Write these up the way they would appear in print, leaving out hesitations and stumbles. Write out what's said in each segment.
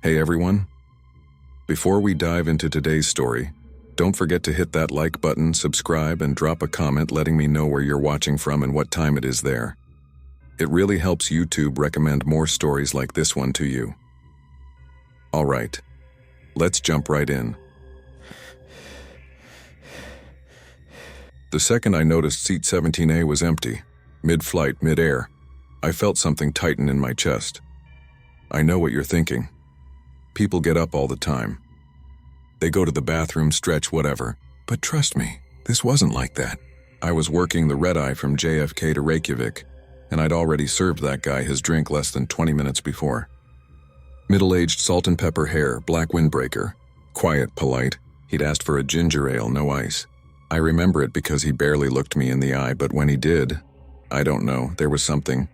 Hey everyone. Before we dive into today's story, don't forget to hit that like button, subscribe, and drop a comment letting me know where you're watching from and what time it is there. It really helps YouTube recommend more stories like this one to you. Alright, let's jump right in. The second I noticed seat 17A was empty, mid-flight, mid-air, I felt something tighten in my chest. I know what you're thinking. People get up all the time. They go to the bathroom, stretch, whatever. But trust me, this wasn't like that. I was working the red-eye from JFK to Reykjavik, and I'd already served that guy his drink less than 20 minutes before. Middle-aged salt and pepper hair, black windbreaker. Quiet, polite. He'd asked for a ginger ale, no ice. I remember it because he barely looked me in the eye, but when he did, I don't know, there was something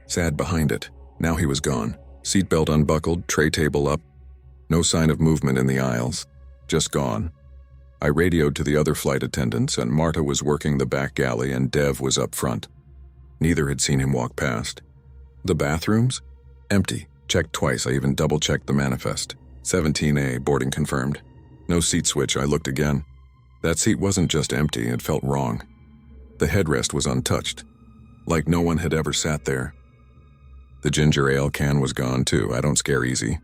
sad behind it. Now he was gone. Seatbelt unbuckled, tray table up. No sign of movement in the aisles. Just gone. I radioed to the other flight attendants, and Marta was working the back galley and Dev was up front. Neither had seen him walk past. The bathrooms? Empty. Checked twice, I even double-checked the manifest. 17A, boarding confirmed. No seat switch, I looked again. That seat wasn't just empty, it felt wrong. The headrest was untouched. Like no one had ever sat there. The ginger ale can was gone too. I don't scare easy.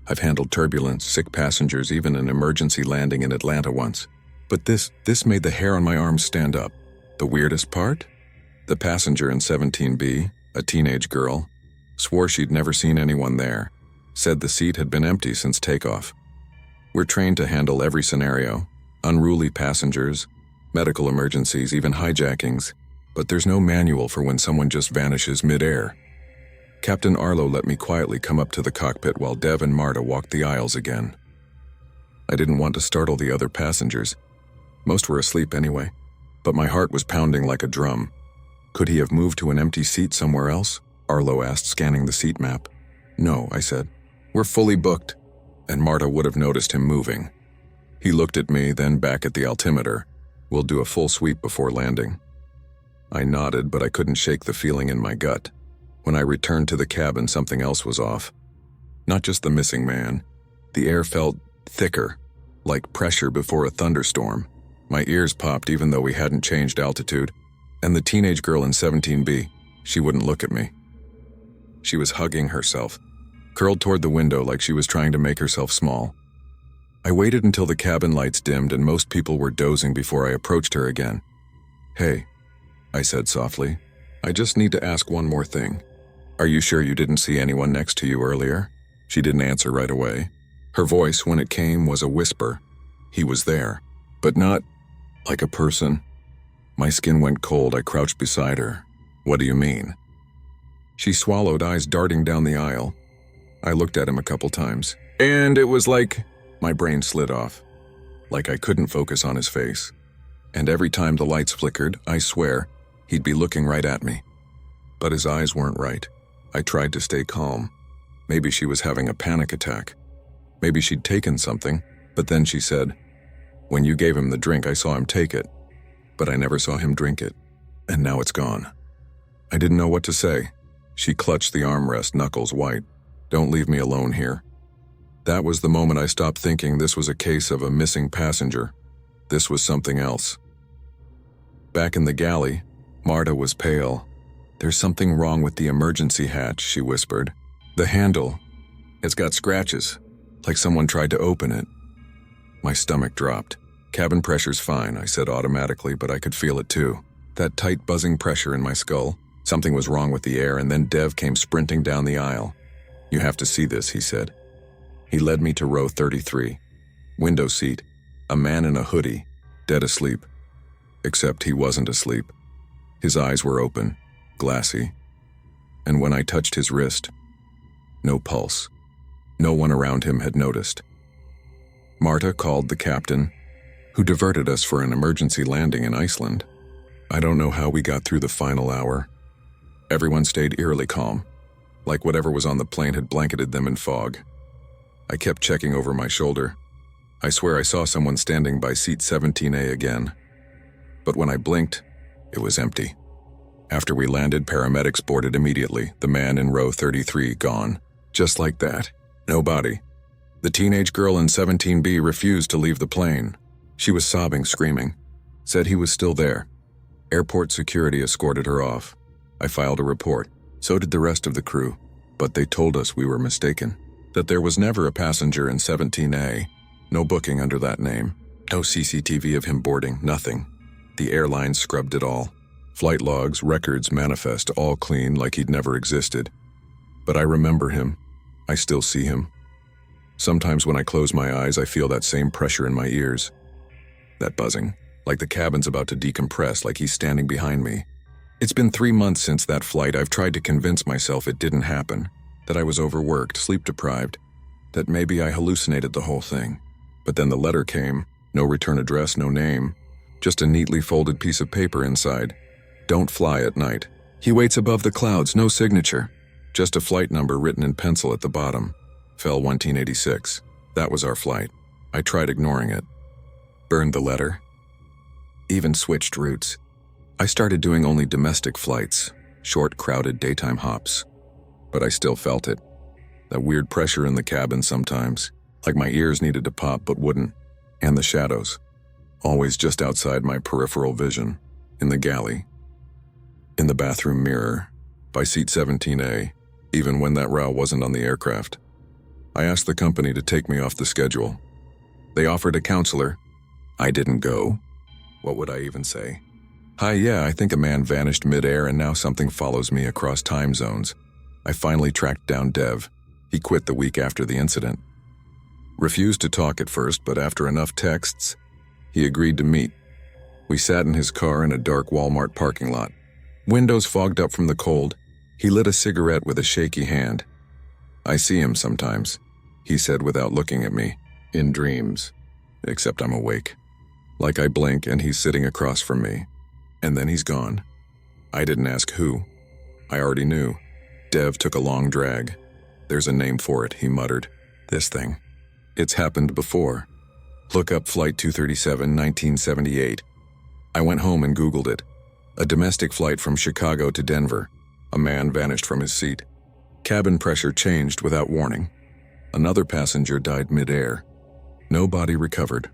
I've handled turbulence, sick passengers, even an emergency landing in Atlanta once. But this made the hair on my arms stand up. The weirdest part? The passenger in 17B, a teenage girl, swore she'd never seen anyone there. Said the seat had been empty since takeoff. We're trained to handle every scenario. Unruly passengers, medical emergencies, even hijackings. But there's no manual for when someone just vanishes mid-air. Captain Arlo let me quietly come up to the cockpit while Dev and Marta walked the aisles again. I didn't want to startle the other passengers. Most were asleep anyway, but my heart was pounding like a drum. Could he have moved to an empty seat somewhere else? Arlo asked, scanning the seat map. No, I said. We're fully booked. And Marta would have noticed him moving. He looked at me, then back at the altimeter. We'll do a full sweep before landing. I nodded, but I couldn't shake the feeling in my gut. When I returned to the cabin, something else was off. Not just the missing man. The air felt thicker, like pressure before a thunderstorm. My ears popped even though we hadn't changed altitude. And the teenage girl in 17B, she wouldn't look at me. She was hugging herself, curled toward the window like she was trying to make herself small. I waited until the cabin lights dimmed and most people were dozing before I approached her again. Hey, I said softly, I just need to ask one more thing. Are you sure you didn't see anyone next to you earlier? She didn't answer right away. Her voice, when it came, was a whisper. He was there, but not like a person. My skin went cold. I crouched beside her. What do you mean? She swallowed, eyes darting down the aisle. I looked at him a couple times, and it was like my brain slid off. Like I couldn't focus on his face. And every time the lights flickered, I swear, he'd be looking right at me. But his eyes weren't right. I tried to stay calm. Maybe she was having a panic attack. Maybe she'd taken something, but then she said, when you gave him the drink, I saw him take it, but I never saw him drink it, and now it's gone. I didn't know what to say. She clutched the armrest, knuckles white. Don't leave me alone here. That was the moment I stopped thinking this was a case of a missing passenger. This was something else. Back in the galley, Marta was pale. There's something wrong with the emergency hatch, she whispered. The handle, it's got scratches, like someone tried to open it. My stomach dropped. Cabin pressure's fine, I said automatically, but I could feel it too. That tight buzzing pressure in my skull. Something was wrong with the air, and then Dev came sprinting down the aisle. You have to see this, he said. He led me to row 33. Window seat, a man in a hoodie, dead asleep. Except he wasn't asleep. His eyes were open, glassy. And when I touched his wrist, no pulse. No one around him had noticed. Marta called the captain, who diverted us for an emergency landing in Iceland. I don't know how we got through the final hour. Everyone stayed eerily calm, like whatever was on the plane had blanketed them in fog. I kept checking over my shoulder. I swear I saw someone standing by seat 17A again. But when I blinked, it was empty. After we landed, paramedics boarded immediately, the man in row 33 gone. Just like that. No body, The teenage girl in 17B refused to leave the plane. She was sobbing, screaming. Said he was still there. Airport security escorted her off. I filed a report. So did the rest of the crew. But they told us we were mistaken. That there was never a passenger in 17A. No booking under that name. No CCTV of him boarding, nothing. The airline scrubbed it all. Flight logs, records, manifest, all clean like he'd never existed. But I remember him. I still see him. Sometimes when I close my eyes, I feel that same pressure in my ears. That buzzing, like the cabin's about to decompress, like he's standing behind me. It's been 3 months since that flight. I've tried to convince myself it didn't happen, that I was overworked, sleep-deprived, that maybe I hallucinated the whole thing. But then the letter came, no return address, no name, just a neatly folded piece of paper inside. Don't fly at night. He waits above the clouds, no signature, just a flight number written in pencil at the bottom. Fell 1986. That was our flight. I tried ignoring it. Burned the letter. Even switched routes. I started doing only domestic flights, short, crowded daytime hops. But I still felt it. That weird pressure in the cabin sometimes, like my ears needed to pop but wouldn't. And the shadows, always just outside my peripheral vision, in the galley, in the bathroom mirror, by seat 17A, even when that row wasn't on the aircraft. I asked the company to take me off the schedule. They offered a counselor. I didn't go. What would I even say? Hi, yeah, I think a man vanished mid-air and now something follows me across time zones. I finally tracked down Dev. He quit the week after the incident. Refused to talk at first, but after enough texts, he agreed to meet. We sat in his car in a dark Walmart parking lot. Windows fogged up from the cold. He lit a cigarette with a shaky hand. I see him sometimes, he said without looking at me, in dreams, except I'm awake. Like I blink and he's sitting across from me. And then he's gone. I didn't ask who. I already knew. Dev took a long drag. There's a name for it, he muttered. This thing. It's happened before. Look up Flight 237, 1978. I went home and Googled it. A domestic flight from Chicago to Denver. A man vanished from his seat. Cabin pressure changed without warning. Another passenger died mid-air. No body recovered.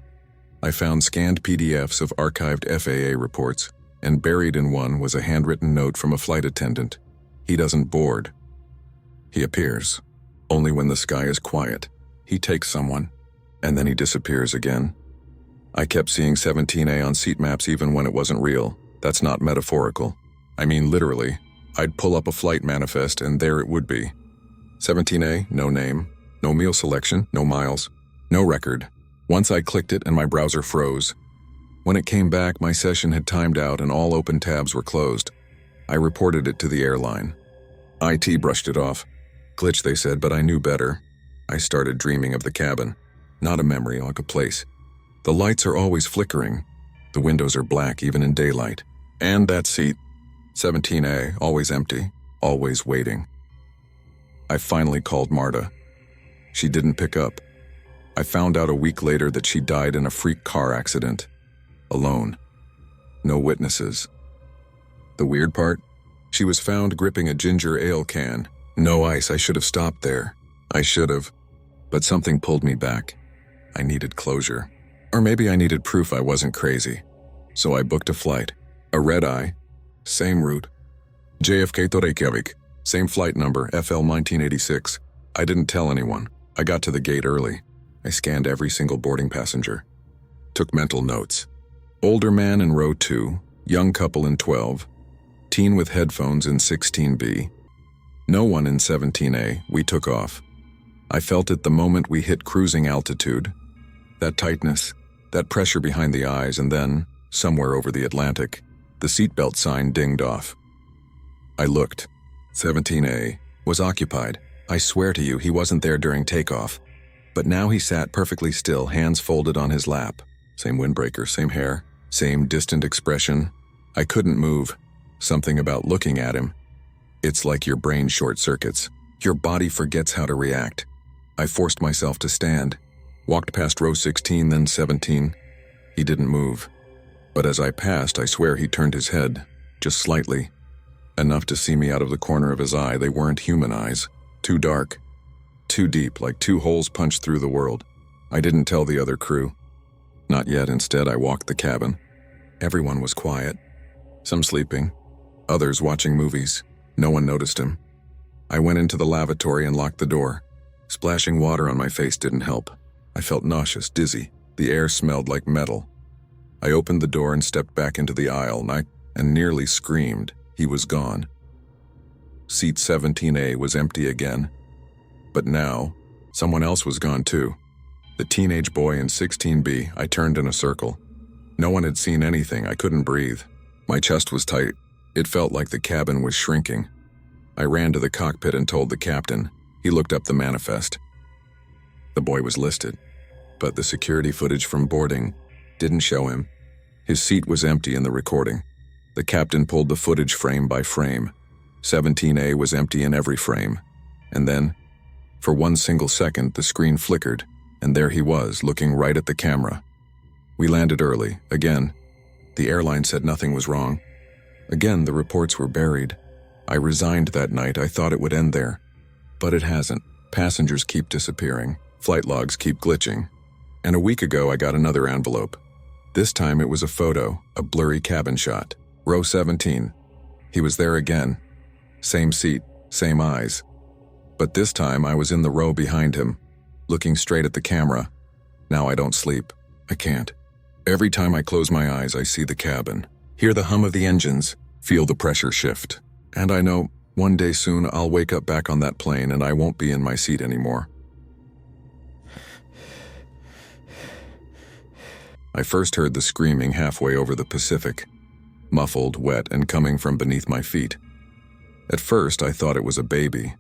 I found scanned PDFs of archived FAA reports, and buried in one was a handwritten note from a flight attendant. He doesn't board. He appears. Only when the sky is quiet. He takes someone, and then he disappears again. I kept seeing 17A on seat maps even when it wasn't real. That's not metaphorical. I mean literally. I'd pull up a flight manifest and there it would be. 17A, no name, no meal selection, no miles, no record. Once I clicked it and my browser froze. When it came back, my session had timed out and all open tabs were closed. I reported it to the airline. IT brushed it off. Glitch, they said, but I knew better. I started dreaming of the cabin. Not a memory, like a place. The lights are always flickering. The windows are black even in daylight. And that seat, 17A, always empty, always waiting. I finally called Marta. She didn't pick up. I found out a week later that she died in a freak car accident. Alone. No witnesses. The weird part? She was found gripping a ginger ale can. No ice. I should have stopped there. I should have. But something pulled me back. I needed closure. Or maybe I needed proof I wasn't crazy. So I booked a flight. A red-eye. Same route. JFK to Reykjavik. Same flight number, FL 1986. I didn't tell anyone. I got to the gate early. I scanned every single boarding passenger. Took mental notes. Older man in row 2, young couple in 12, teen with headphones in 16B. No one in 17A. We took off. I felt it the moment we hit cruising altitude. That tightness, that pressure behind the eyes, and then, somewhere over the Atlantic, the seatbelt sign dinged off. I looked. 17A was occupied. I swear to you, he wasn't there during takeoff. But now he sat perfectly still, hands folded on his lap. Same windbreaker, same hair, same distant expression. I couldn't move. Something about looking at him. It's like your brain short circuits. Your body forgets how to react. I forced myself to stand. Walked past row 16, then 17. He didn't move. But as I passed, I swear he turned his head, just slightly. Enough to see me out of the corner of his eye. They weren't human eyes. Too dark. too deep, like two holes punched through the world. I didn't tell the other crew. Not yet. Instead, I walked the cabin. Everyone was quiet. Some sleeping, others watching movies. No one noticed him. I went into the lavatory and locked the door. Splashing water on my face didn't help. I felt nauseous, dizzy. The air smelled like metal. I opened the door and stepped back into the aisle, and nearly screamed. He was gone. Seat 17A was empty again. But now, someone else was gone too. The teenage boy in 16B. I turned in a circle. No one had seen anything. I couldn't breathe. My chest was tight. It felt like the cabin was shrinking. I ran to the cockpit and told the captain. He looked up the manifest. The boy was listed, but the security footage from boarding didn't show him. His seat was empty in the recording. The captain pulled the footage frame by frame. 17A was empty in every frame. And then, for one single second, the screen flickered, and there he was, looking right at the camera. We landed early, again. The airline said nothing was wrong. Again, the reports were buried. I resigned that night. I thought it would end there. But it hasn't. Passengers keep disappearing. Flight logs keep glitching. And a week ago, I got another envelope. This time it was a photo, a blurry cabin shot. Row 17. He was there again. Same seat, same eyes. But this time I was in the row behind him, looking straight at the camera. Now I don't sleep. I can't. Every time I close my eyes, I see the cabin, hear the hum of the engines, feel the pressure shift. And I know one day soon I'll wake up back on that plane and I won't be in my seat anymore. I first heard the screaming halfway over the Pacific, muffled, wet, and coming from beneath my feet. At first, I thought it was a baby.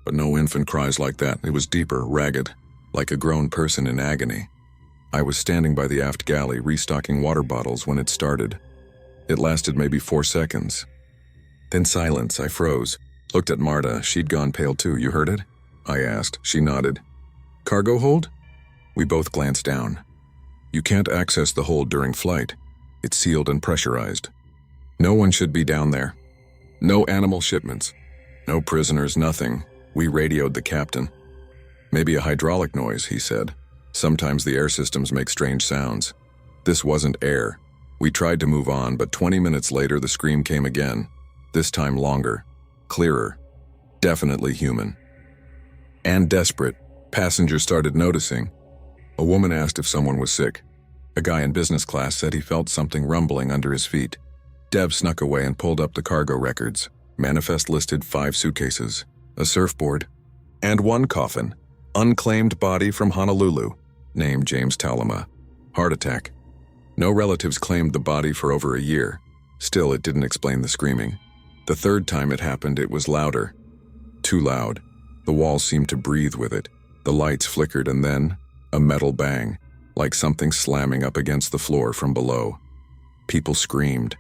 But no infant cries like that. It was deeper, ragged, like a grown person in agony. I was standing by the aft galley restocking water bottles when it started. It lasted maybe 4 seconds. Then silence. I froze. Looked at Marta. She'd gone pale too. You heard it? I asked. She nodded. Cargo hold? We both glanced down. You can't access the hold during flight. It's sealed and pressurized. No one should be down there. No animal shipments. No prisoners, nothing. We radioed the captain. Maybe a hydraulic noise, he said. Sometimes the air systems make strange sounds. This wasn't air. We tried to move on, but 20 minutes later the scream came again. This time longer, clearer, definitely human. And desperate. Passengers started noticing. A woman asked if someone was sick. A guy in business class said he felt something rumbling under his feet. Dev snuck away and pulled up the cargo records. Manifest listed 5 suitcases, a surfboard, and 1 coffin. Unclaimed body from Honolulu, named James Talama. Heart attack. No relatives claimed the body for over a year. Still, it didn't explain the screaming. The third time it happened, it was louder. Too loud. The walls seemed to breathe with it. The lights flickered and then, a metal bang, like something slamming up against the floor from below. People screamed.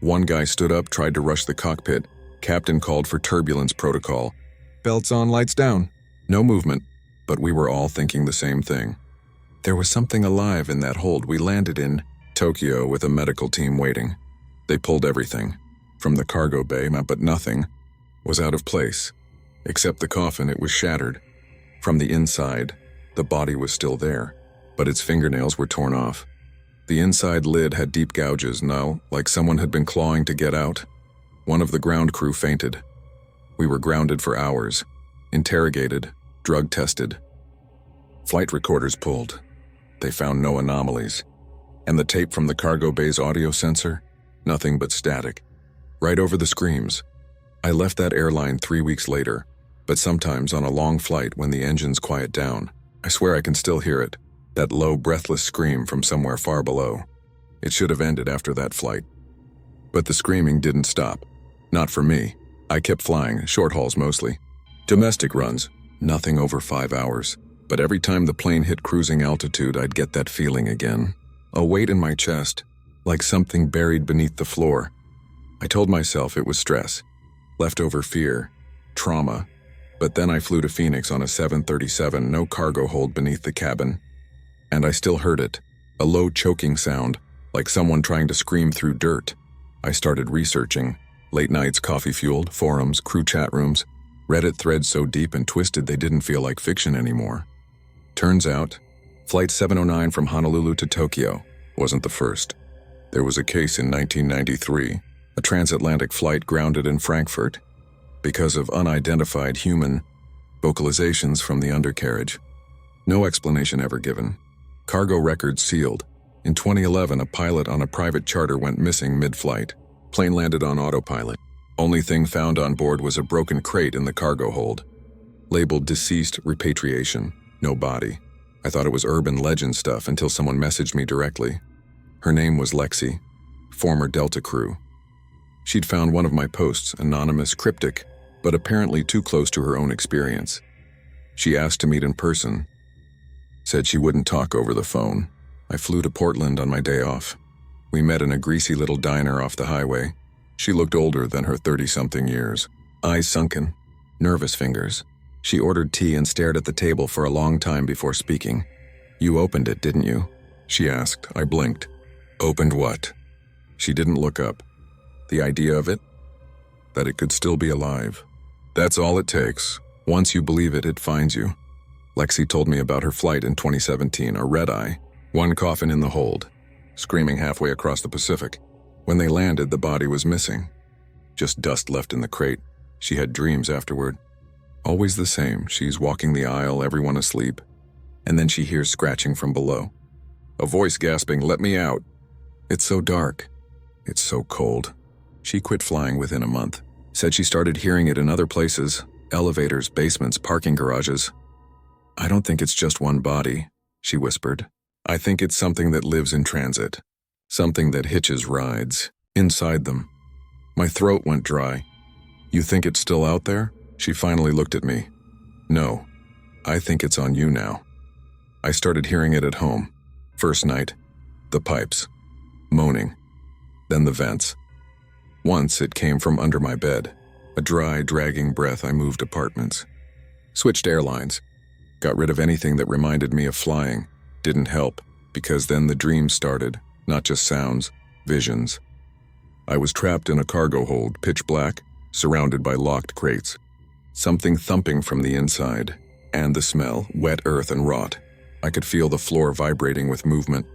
One guy stood up, tried to rush the cockpit. Captain called for turbulence protocol. Belts on, lights down. No movement, but we were all thinking the same thing. There was something alive in that hold. We landed in Tokyo with a medical team waiting. They pulled everything from the cargo bay, but nothing was out of place. Except the coffin, it was shattered. From the inside, the body was still there, but its fingernails were torn off. The inside lid had deep gouges, now, like someone had been clawing to get out. One of the ground crew fainted. We were grounded for hours, interrogated, drug tested. Flight recorders pulled. They found no anomalies. And the tape from the cargo bay's audio sensor? Nothing but static. Right over the screams. I left that airline 3 weeks later, but sometimes on a long flight when the engines quiet down, I swear I can still hear it, that low, breathless scream from somewhere far below. It should have ended after that flight. But the screaming didn't stop. Not for me. I kept flying, short hauls mostly. Domestic runs, nothing over 5 hours. But every time the plane hit cruising altitude, I'd get that feeling again. A weight in my chest, like something buried beneath the floor. I told myself it was stress, leftover fear, trauma. But then I flew to Phoenix on a 737, no cargo hold beneath the cabin. And I still heard it, a low choking sound, like someone trying to scream through dirt. I started researching. Late nights, coffee-fueled, forums, crew chat rooms. Reddit threads so deep and twisted they didn't feel like fiction anymore. Turns out, Flight 709 from Honolulu to Tokyo wasn't the first. There was a case in 1993, a transatlantic flight grounded in Frankfurt because of unidentified human vocalizations from the undercarriage. No explanation ever given. Cargo records sealed. In 2011, a pilot on a private charter went missing mid-flight. Plane landed on autopilot. Only thing found on board was a broken crate in the cargo hold, labeled deceased repatriation, no body. I thought it was urban legend stuff until someone messaged me directly. Her name was Lexi, former Delta crew. She'd found one of my posts, anonymous, cryptic, but apparently too close to her own experience. She asked to meet in person, said she wouldn't talk over the phone. I flew to Portland on my day off. We met in a greasy little diner off the highway. She looked older than her 30-something years, eyes sunken, nervous fingers. She ordered tea and stared at the table for a long time before speaking. "You opened it, didn't you?" she asked. I blinked. "Opened what?" She didn't look up. The idea of it? That it could still be alive. That's all it takes. Once you believe it, it finds you. Lexi told me about her flight in 2017, a red-eye, one coffin in the hold, screaming halfway across the Pacific. When they landed, the body was missing. Just dust left in the crate. She had dreams afterward. Always the same. She's walking the aisle, everyone asleep. And then she hears scratching from below. A voice gasping, "Let me out." It's so dark. It's so cold. She quit flying within a month. Said she started hearing it in other places, elevators, basements, parking garages. "I don't think it's just one body," she whispered. "I think it's something that lives in transit. Something that hitches rides, inside them." My throat went dry. "You think it's still out there?" She finally looked at me. "No, I think it's on you now." I started hearing it at home. First night, the pipes, moaning, then the vents. Once it came from under my bed, a dry, dragging breath. I moved apartments. Switched airlines. Got rid of anything that reminded me of flying. Didn't help, because then the dreams started, not just sounds, visions. I was trapped in a cargo hold, pitch black, surrounded by locked crates. Something thumping from the inside, and the smell, wet earth and rot. I could feel the floor vibrating with movement,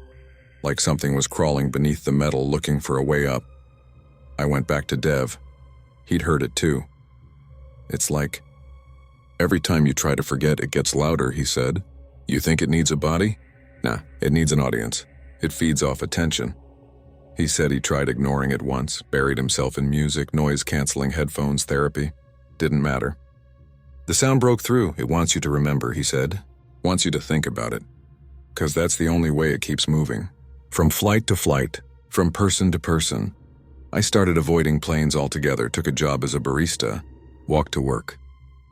like something was crawling beneath the metal looking for a way up. I went back to Dev. He'd heard it too. "It's like, every time you try to forget, it gets louder," he said. "You think it needs a body? Nah, it needs an audience. It feeds off attention." He said he tried ignoring it once, buried himself in music, noise-canceling headphones, therapy. Didn't matter. "The sound broke through. It wants you to remember," he said. "Wants you to think about it. 'Cause that's the only way it keeps moving. From flight to flight, from person to person. I started avoiding planes altogether, took a job as a barista, walked to work.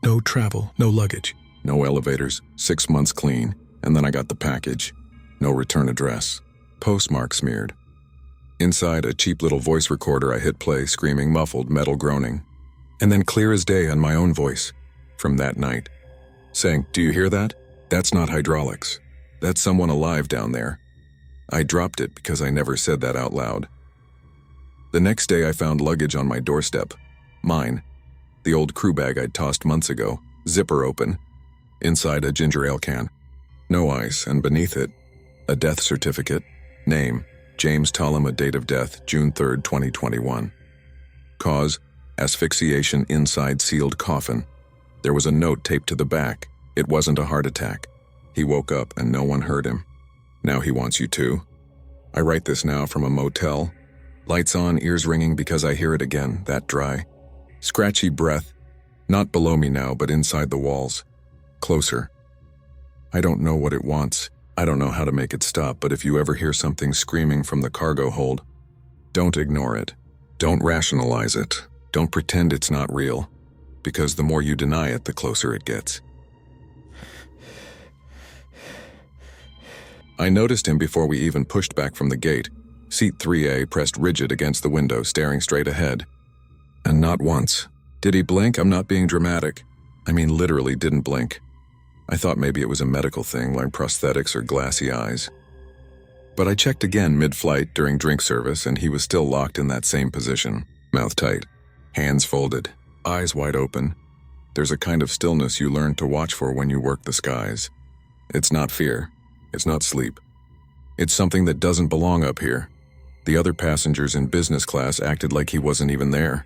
No travel, no luggage, no elevators, 6 months clean, and then I got the package. No return address. Postmark smeared. Inside a cheap little voice recorder, I hit play, screaming, muffled, metal groaning. And then clear as day on my own voice, from that night, saying, "Do you hear that? That's not hydraulics. That's someone alive down there." I dropped it because I never said that out loud. The next day I found luggage on my doorstep. Mine. The old crew bag I'd tossed months ago, zipper open. Inside a ginger ale can. No ice, and beneath it, a death certificate. Name, James Tolama. Date of death, June 3rd, 2021. Cause, asphyxiation inside sealed coffin. There was a note taped to the back. It wasn't a heart attack. He woke up and no one heard him. Now he wants you to. I write this now from a motel. Lights on, ears ringing because I hear it again, that dry, scratchy breath. Not below me now, but inside the walls. Closer. I don't know what it wants. I don't know how to make it stop, but if you ever hear something screaming from the cargo hold, don't ignore it. Don't rationalize it. Don't pretend it's not real. Because the more you deny it, the closer it gets. I noticed him before we even pushed back from the gate. Seat 3A pressed rigid against the window, staring straight ahead. And not once. Did he blink? I'm not being dramatic. I mean, literally didn't blink. I thought maybe it was a medical thing, like prosthetics or glassy eyes. But I checked again mid-flight during drink service, and he was still locked in that same position. Mouth tight, hands folded, eyes wide open. There's a kind of stillness you learn to watch for when you work the skies. It's not fear. It's not sleep. It's something that doesn't belong up here. The other passengers in business class acted like he wasn't even there.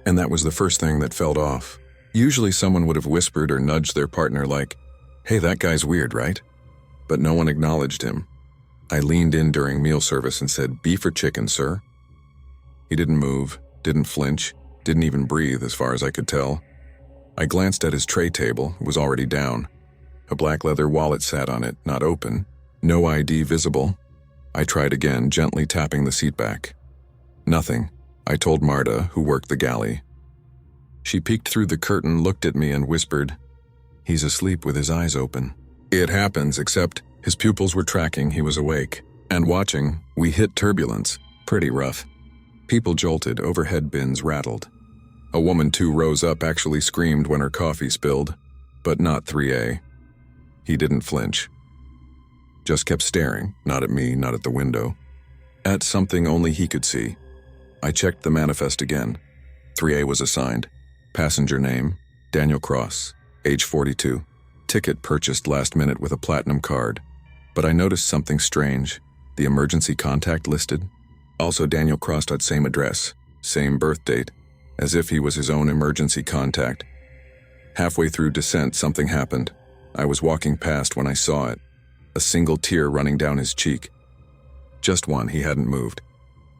And that was the first thing that felt off. Usually someone would have whispered or nudged their partner like, "Hey, that guy's weird, right?" But no one acknowledged him. I leaned in during meal service and said, "Beef or chicken, sir?" He didn't move, didn't flinch, didn't even breathe as far as I could tell. I glanced at his tray table. It was already down. A black leather wallet sat on it, not open. No ID visible. I tried again, gently tapping the seat back. Nothing. I told Marta, who worked the galley. She peeked through the curtain, looked at me and whispered, "He's asleep with his eyes open." It happens, except his pupils were tracking, he was awake. And watching, we hit turbulence. Pretty rough. People jolted, overhead bins rattled. A woman 2 rows up actually screamed when her coffee spilled, but not 3A. He didn't flinch. Just kept staring, not at me, not at the window. At something only he could see. I checked the manifest again. 3A was assigned. Passenger name, Daniel Cross, age 42. Ticket purchased last minute with a platinum card. But I noticed something strange. The emergency contact listed. Also Daniel Cross had same address, same birth date, as if he was his own emergency contact. Halfway through descent, something happened. I was walking past when I saw it. A single tear running down his cheek. Just one, he hadn't moved.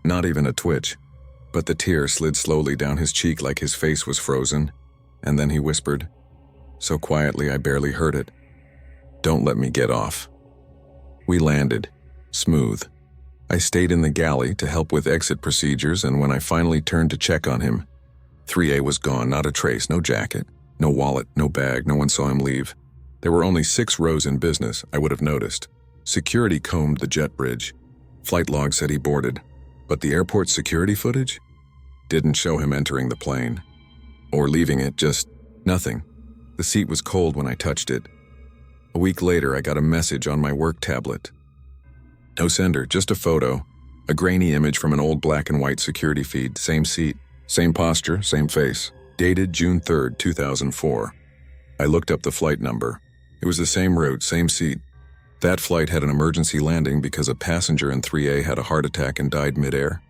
Not even a twitch. But the tear slid slowly down his cheek like his face was frozen, and then he whispered, so quietly I barely heard it, "Don't let me get off." We landed. Smooth. I stayed in the galley to help with exit procedures, and when I finally turned to check on him, 3A was gone, not a trace, no jacket, no wallet, no bag, no one saw him leave. There were only 6 rows in business, I would have noticed. Security combed the jet bridge. Flight log said he boarded, but the airport security footage didn't show him entering the plane. Or leaving it, just nothing. The seat was cold when I touched it. A week later, I got a message on my work tablet. No sender, just a photo, a grainy image from an old black and white security feed, same seat, same posture, same face. Dated June 3rd, 2004. I looked up the flight number. It was the same route, same seat. That flight had an emergency landing because a passenger in 3A had a heart attack and died midair.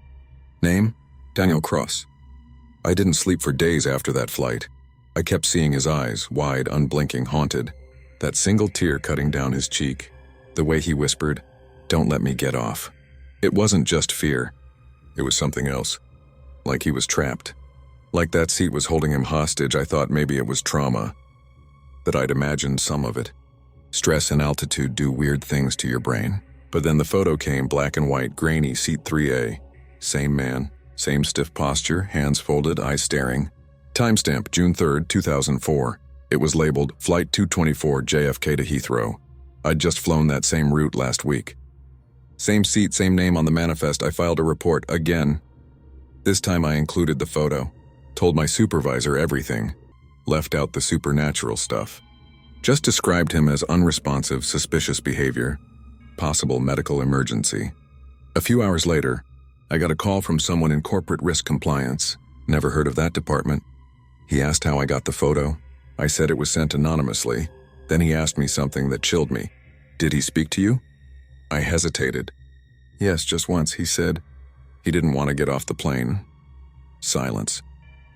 Name? Daniel Cross. I didn't sleep for days after that flight. I kept seeing his eyes, wide, unblinking, haunted. That single tear cutting down his cheek. The way he whispered, "Don't let me get off." It wasn't just fear. It was something else. Like he was trapped. Like that seat was holding him hostage. I thought maybe it was trauma. That I'd imagined some of it. Stress and altitude do weird things to your brain. But then the photo came, black and white, grainy, seat 3A. Same man, same stiff posture, hands folded, eyes staring. Timestamp, June 3rd, 2004. It was labeled Flight 224 JFK to Heathrow. I'd just flown that same route last week. Same seat, same name on the manifest. I filed a report again. This time I included the photo. Told my supervisor everything. Left out the supernatural stuff. Just described him as unresponsive, suspicious behavior. Possible medical emergency. A few hours later, I got a call from someone in corporate risk compliance. Never heard of that department. He asked how I got the photo. I said it was sent anonymously. Then he asked me something that chilled me. "Did he speak to you?" I hesitated. "Yes, just once," he said. He didn't want to get off the plane. Silence.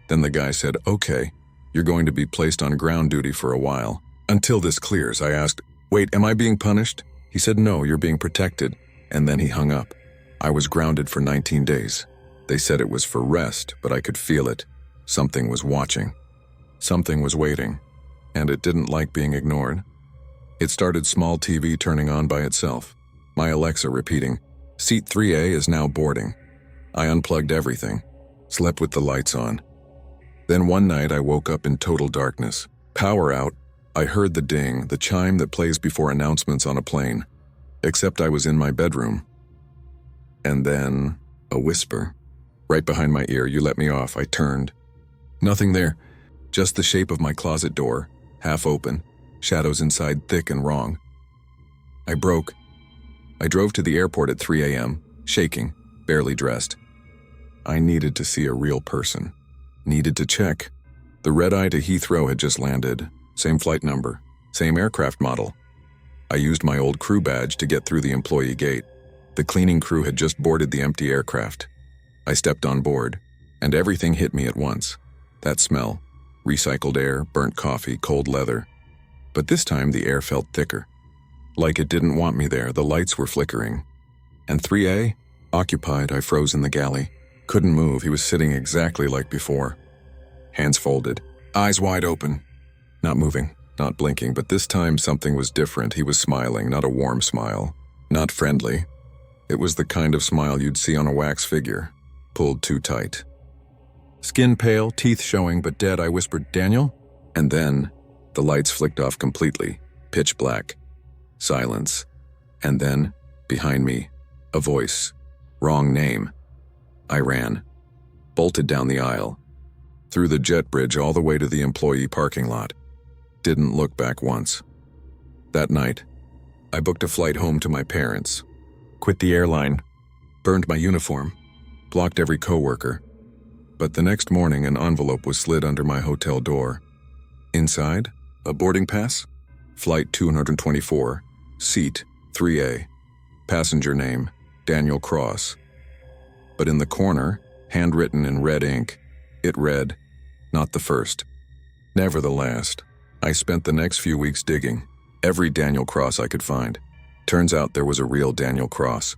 Then the guy said, "Okay, you're going to be placed on ground duty for a while. Until this clears." I asked, "Wait, am I being punished?" He said, "No, you're being protected." And then he hung up. I was grounded for 19 days. They said it was for rest, but I could feel it. Something was watching. Something was waiting. And it didn't like being ignored. It started small TV turning on by itself. My Alexa repeating, "Seat 3A is now boarding." I unplugged everything. Slept with the lights on. Then one night I woke up in total darkness. Power out. I heard the ding, the chime that plays before announcements on a plane. Except I was in my bedroom. And then, a whisper. Right behind my ear, "You let me off." I turned. Nothing there. Just the shape of my closet door, half open. Shadows inside thick and wrong. I broke. I drove to the airport at 3 a.m., shaking, barely dressed. I needed to see a real person. Needed to check. The red-eye to Heathrow had just landed. Same flight number, same aircraft model. I used my old crew badge to get through the employee gate. The cleaning crew had just boarded the empty aircraft. I stepped on board, and everything hit me at once. That smell, recycled air, burnt coffee, cold leather. But this time the air felt thicker. Like it didn't want me there, the lights were flickering. And 3A? Occupied, I froze in the galley. Couldn't move, he was sitting exactly like before. Hands folded, eyes wide open. Not moving, not blinking, but this time something was different. He was smiling, not a warm smile. Not friendly. It was the kind of smile you'd see on a wax figure, pulled too tight. Skin pale, teeth showing, but dead, I whispered, "Daniel?" And then, the lights flicked off completely, pitch black. Silence. And then, behind me, a voice. Wrong name. I ran. Bolted down the aisle. Through the jet bridge all the way to the employee parking lot. Didn't look back once. That night, I booked a flight home to my parents. Quit the airline. Burned my uniform. Blocked every coworker. But the next morning an envelope was slid under my hotel door. Inside, a boarding pass. Flight 224. Seat 3A. Passenger name, Daniel Cross. But in the corner, handwritten in red ink, it read, "Not the first. Never the last." I spent the next few weeks digging. Every Daniel Cross I could find. Turns out there was a real Daniel Cross.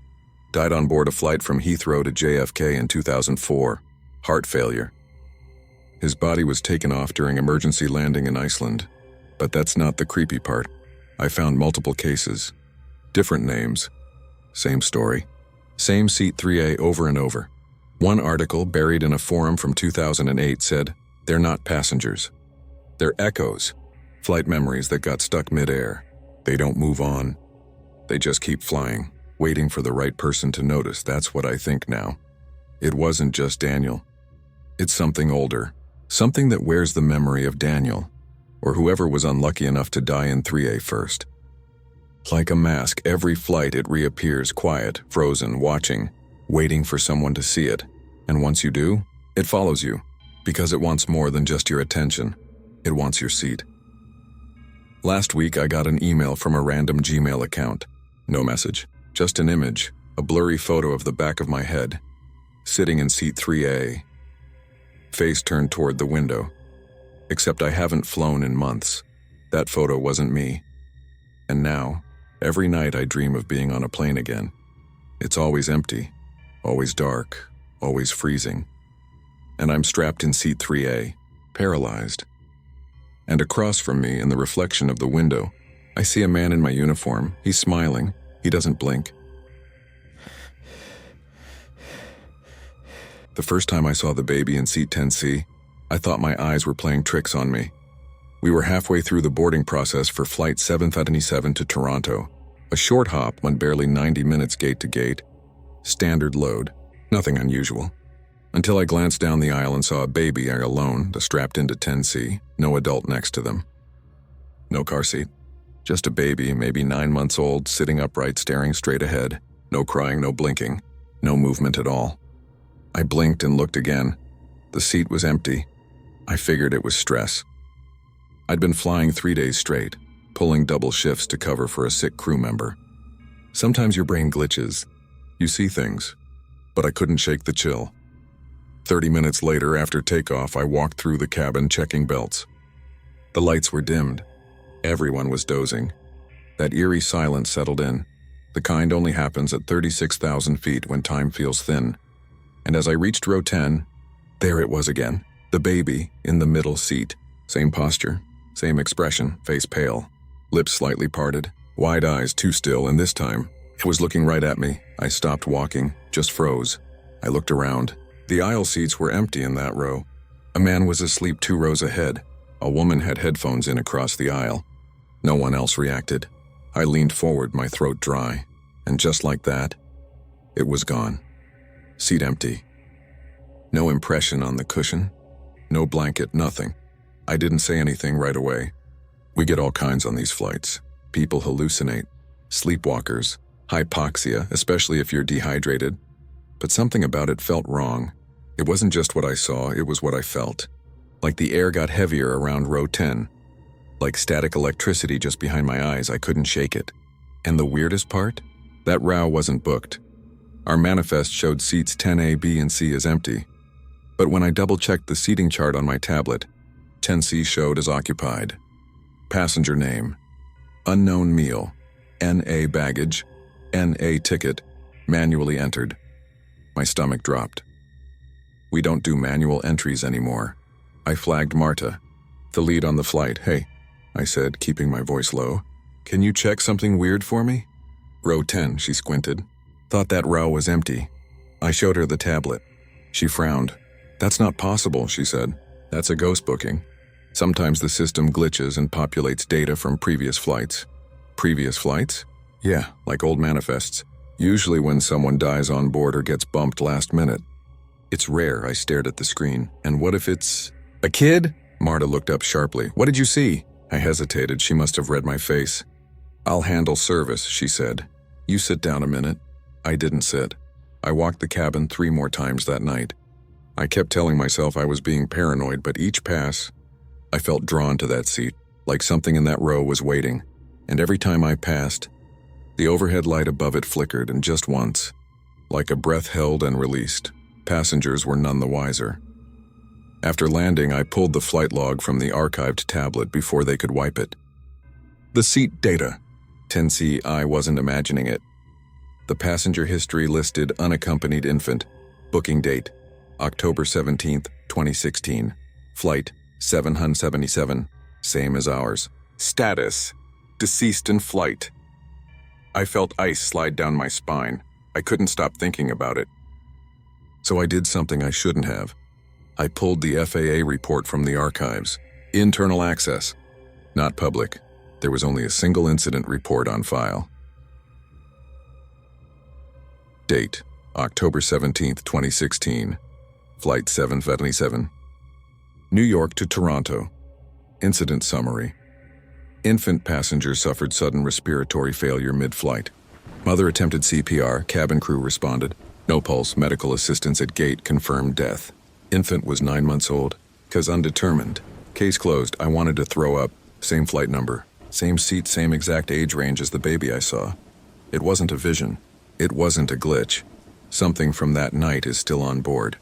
Died on board a flight from Heathrow to JFK in 2004. Heart failure. His body was taken off during emergency landing in Iceland. But that's not the creepy part. I found multiple cases. Different names. Same story. Same seat 3A over and over. One article buried in a forum from 2008 said, "They're not passengers. They're echoes. Flight memories that got stuck mid-air. They don't move on. They just keep flying, waiting for the right person to notice." That's what I think now. It wasn't just Daniel. It's something older. Something that wears the memory of Daniel, or whoever was unlucky enough to die in 3A first. Like a mask, every flight it reappears quiet, frozen, watching, waiting for someone to see it. And once you do, it follows you, because it wants more than just your attention. It wants your seat. Last week I got an email from a random Gmail account. No message, just an image, a blurry photo of the back of my head, sitting in seat 3A. Face turned toward the window. Except I haven't flown in months. That photo wasn't me. And now, every night I dream of being on a plane again. It's always empty, always dark, always freezing. And I'm strapped in seat 3A, paralyzed. And across from me, in the reflection of the window, I see a man in my uniform. He's smiling. He doesn't blink. The first time I saw the baby in seat 10C, I thought my eyes were playing tricks on me. We were halfway through the boarding process for Flight 777 to Toronto. A short hop went barely 90 minutes gate to gate. Standard load, nothing unusual. Until I glanced down the aisle and saw a baby alone, strapped into 10C, no adult next to them. No car seat. Just a baby, maybe 9 months old, sitting upright, staring straight ahead. No crying, no blinking, no movement at all. I blinked and looked again. The seat was empty. I figured it was stress. I'd been flying 3 days straight, pulling double shifts to cover for a sick crew member. Sometimes your brain glitches. You see things. But I couldn't shake the chill. 30 minutes later, after takeoff, I walked through the cabin checking belts. The lights were dimmed. Everyone was dozing. That eerie silence settled in. The kind only happens at 36,000 feet when time feels thin. And as I reached row 10, there it was again. The baby in the middle seat. Same posture, same expression, face pale, lips slightly parted, wide eyes too still, and this time, it was looking right at me. I stopped walking, just froze. I looked around. The aisle seats were empty in that row. A man was asleep 2 rows ahead. A woman had headphones in across the aisle. No one else reacted. I leaned forward, my throat dry. And just like that, it was gone. Seat empty. No impression on the cushion. No blanket, nothing. I didn't say anything right away. We get all kinds on these flights. People hallucinate. Sleepwalkers. Hypoxia, especially if you're dehydrated. But something about it felt wrong. It wasn't just what I saw, it was what I felt. Like the air got heavier around row 10. Like static electricity just behind my eyes, I couldn't shake it. And the weirdest part? That row wasn't booked. Our manifest showed seats 10A, B, and C as empty. But when I double-checked the seating chart on my tablet, 10C showed as occupied. Passenger name: unknown meal, NA baggage, NA ticket, manually entered. My stomach dropped. We don't do manual entries anymore. I flagged Marta, the lead on the flight. "Hey," I said, keeping my voice low, "can you check something weird for me?" "Row 10, she squinted. "Thought that row was empty." I showed her the tablet. She frowned. "That's not possible," she said. "That's a ghost booking. Sometimes the system glitches and populates data from previous flights." "Previous flights?" "Yeah, like old manifests. Usually when someone dies on board or gets bumped last minute." "It's rare," I stared at the screen. "And what if it's a kid?" Marta looked up sharply. "What did you see?" I hesitated. She must have read my face. "I'll handle service," she said. "You sit down a minute." I didn't sit. I walked the cabin 3 more times that night. I kept telling myself I was being paranoid, but each pass, I felt drawn to that seat, like something in that row was waiting. And every time I passed, the overhead light above it flickered, and just once, like a breath held and released, passengers were none the wiser. After landing, I pulled the flight log from the archived tablet before they could wipe it. The seat data. 10C, I wasn't imagining it. The passenger history listed unaccompanied infant. Booking date: October 17th, 2016. Flight 777, same as ours. Status: deceased in flight. I felt ice slide down my spine. I couldn't stop thinking about it. So I did something I shouldn't have. I pulled the FAA report from the archives. Internal access. Not public. There was only a single incident report on file. Date: October 17th, 2016. Flight 777. New York to Toronto. Incident summary. Infant passenger suffered sudden respiratory failure mid-flight. Mother attempted CPR, cabin crew responded. No pulse, medical assistance at gate confirmed death. Infant was 9 months old. Cause undetermined. Case closed. I wanted to throw up. Same flight number. Same seat, same exact age range as the baby I saw. It wasn't a vision. It wasn't a glitch. Something from that night is still on board.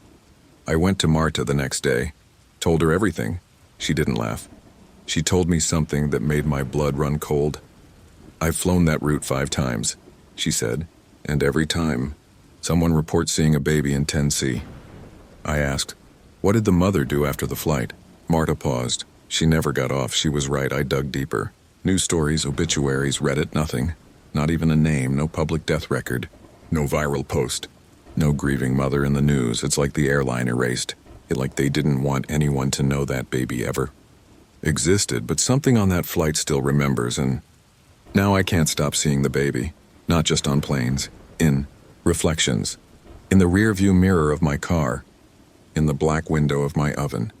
I went to Marta the next day. Told her everything. She didn't laugh. She told me something that made my blood run cold. "I've flown that route 5 times, she said, and every time, someone reports seeing a baby in 10C. I asked, "What did the mother do after the flight?" Marta paused. She never got off. She was right. I dug deeper. News stories, obituaries, Reddit, nothing. Not even a name, no public death record. No viral post. No grieving mother in the news. It's like the airline erased it, like they didn't want anyone to know that baby ever existed, but something on that flight still remembers, and now I can't stop seeing the baby. Not just on planes. In reflections. In the rear-view mirror of my car. In the black window of my oven.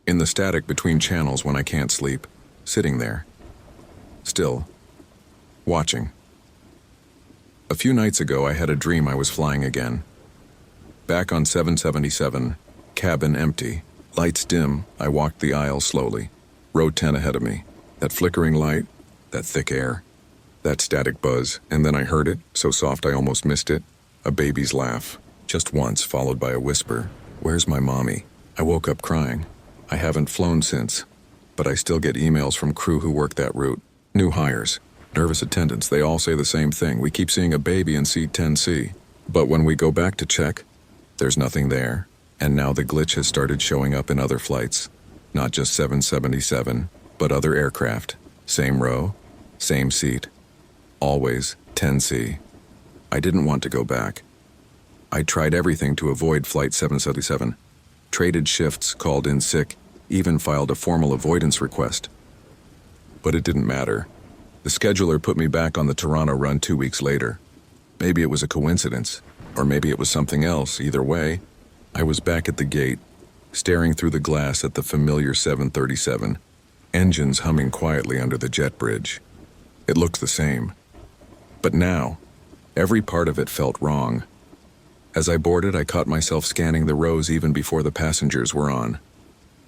In the static between channels when I can't sleep. Sitting there. Still. Watching. A few nights ago, I had a dream I was flying again. Back on 777, cabin empty, lights dim, I walked the aisle slowly. Row 10 ahead of me. That flickering light, that thick air, that static buzz, and then I heard it, so soft I almost missed it. A baby's laugh, just once, followed by a whisper. "Where's my mommy?" I woke up crying. I haven't flown since, but I still get emails from crew who work that route. New hires. Nervous attendants, they all say the same thing. "We keep seeing a baby in seat 10C. But when we go back to check, there's nothing there. And now the glitch has started showing up in other flights. Not just 777, but other aircraft. Same row, same seat. Always 10C. I didn't want to go back. I tried everything to avoid flight 777. Traded shifts, called in sick, even filed a formal avoidance request. But it didn't matter. The scheduler put me back on the Toronto run 2 weeks later. Maybe it was a coincidence, or maybe it was something else. Either way, I was back at the gate, staring through the glass at the familiar 737, engines humming quietly under the jet bridge. It looked the same. But now, every part of it felt wrong. As I boarded, I caught myself scanning the rows even before the passengers were on.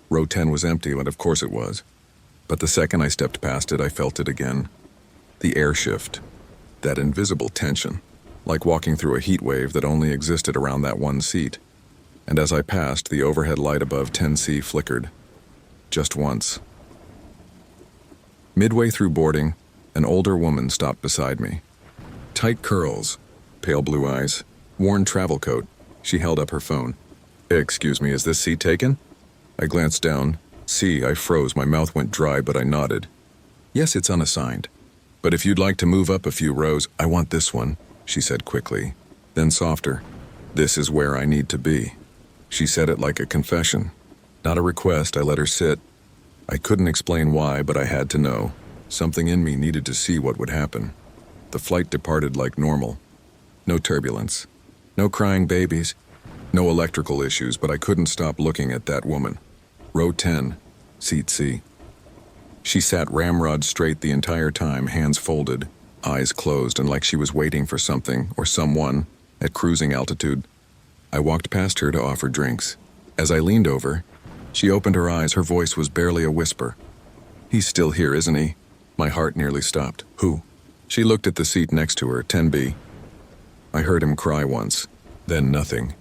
Row 10 was empty, and of course it was. But the second I stepped past it, I felt it again. The air shift. That invisible tension. Like walking through a heat wave that only existed around that one seat. And as I passed, the overhead light above 10C flickered. Just once. Midway through boarding, an older woman stopped beside me. Tight curls, pale blue eyes, worn travel coat. She held up her phone. "Excuse me, is this seat taken?" I glanced down. See, I froze. My mouth went dry, but I nodded. "Yes, it's unassigned. But if you'd like to move up a few rows, I want this one," she said quickly. Then softer. "This is where I need to be." She said it like a confession. Not a request. I let her sit. I couldn't explain why, but I had to know. Something in me needed to see what would happen. The flight departed like normal. No turbulence. No crying babies. No electrical issues, but I couldn't stop looking at that woman. Row 10, seat C. She sat ramrod straight the entire time, hands folded, eyes closed, and like she was waiting for something or someone at cruising altitude. I walked past her to offer drinks. As I leaned over, she opened her eyes. Her voice was barely a whisper. "He's still here, isn't he?" My heart nearly stopped. "Who?" She looked at the seat next to her, 10B. I heard him cry once, then nothing,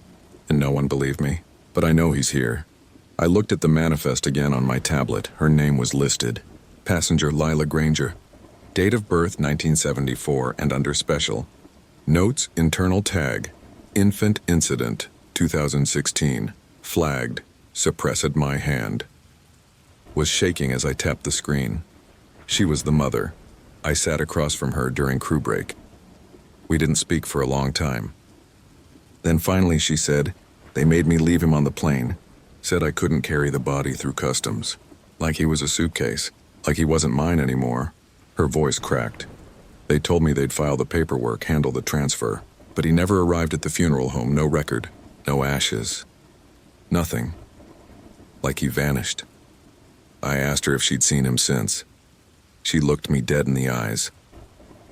and no one believed me. But I know he's here. I looked at the manifest again on my tablet. Her name was listed. Passenger Lila Granger. Date of birth 1974 and under special. Notes internal tag. Infant incident 2016. Flagged. Suppressed my hand. Was shaking as I tapped the screen. She was the mother. I sat across from her during crew break. We didn't speak for a long time. Then finally she said, "They made me leave him on the plane. Said I couldn't carry the body through customs. Like he was a suitcase. Like he wasn't mine anymore." Her voice cracked. "They told me they'd file the paperwork, handle the transfer. But he never arrived at the funeral home. No record. No ashes. Nothing. Like he vanished." I asked her if she'd seen him since. She looked me dead in the eyes.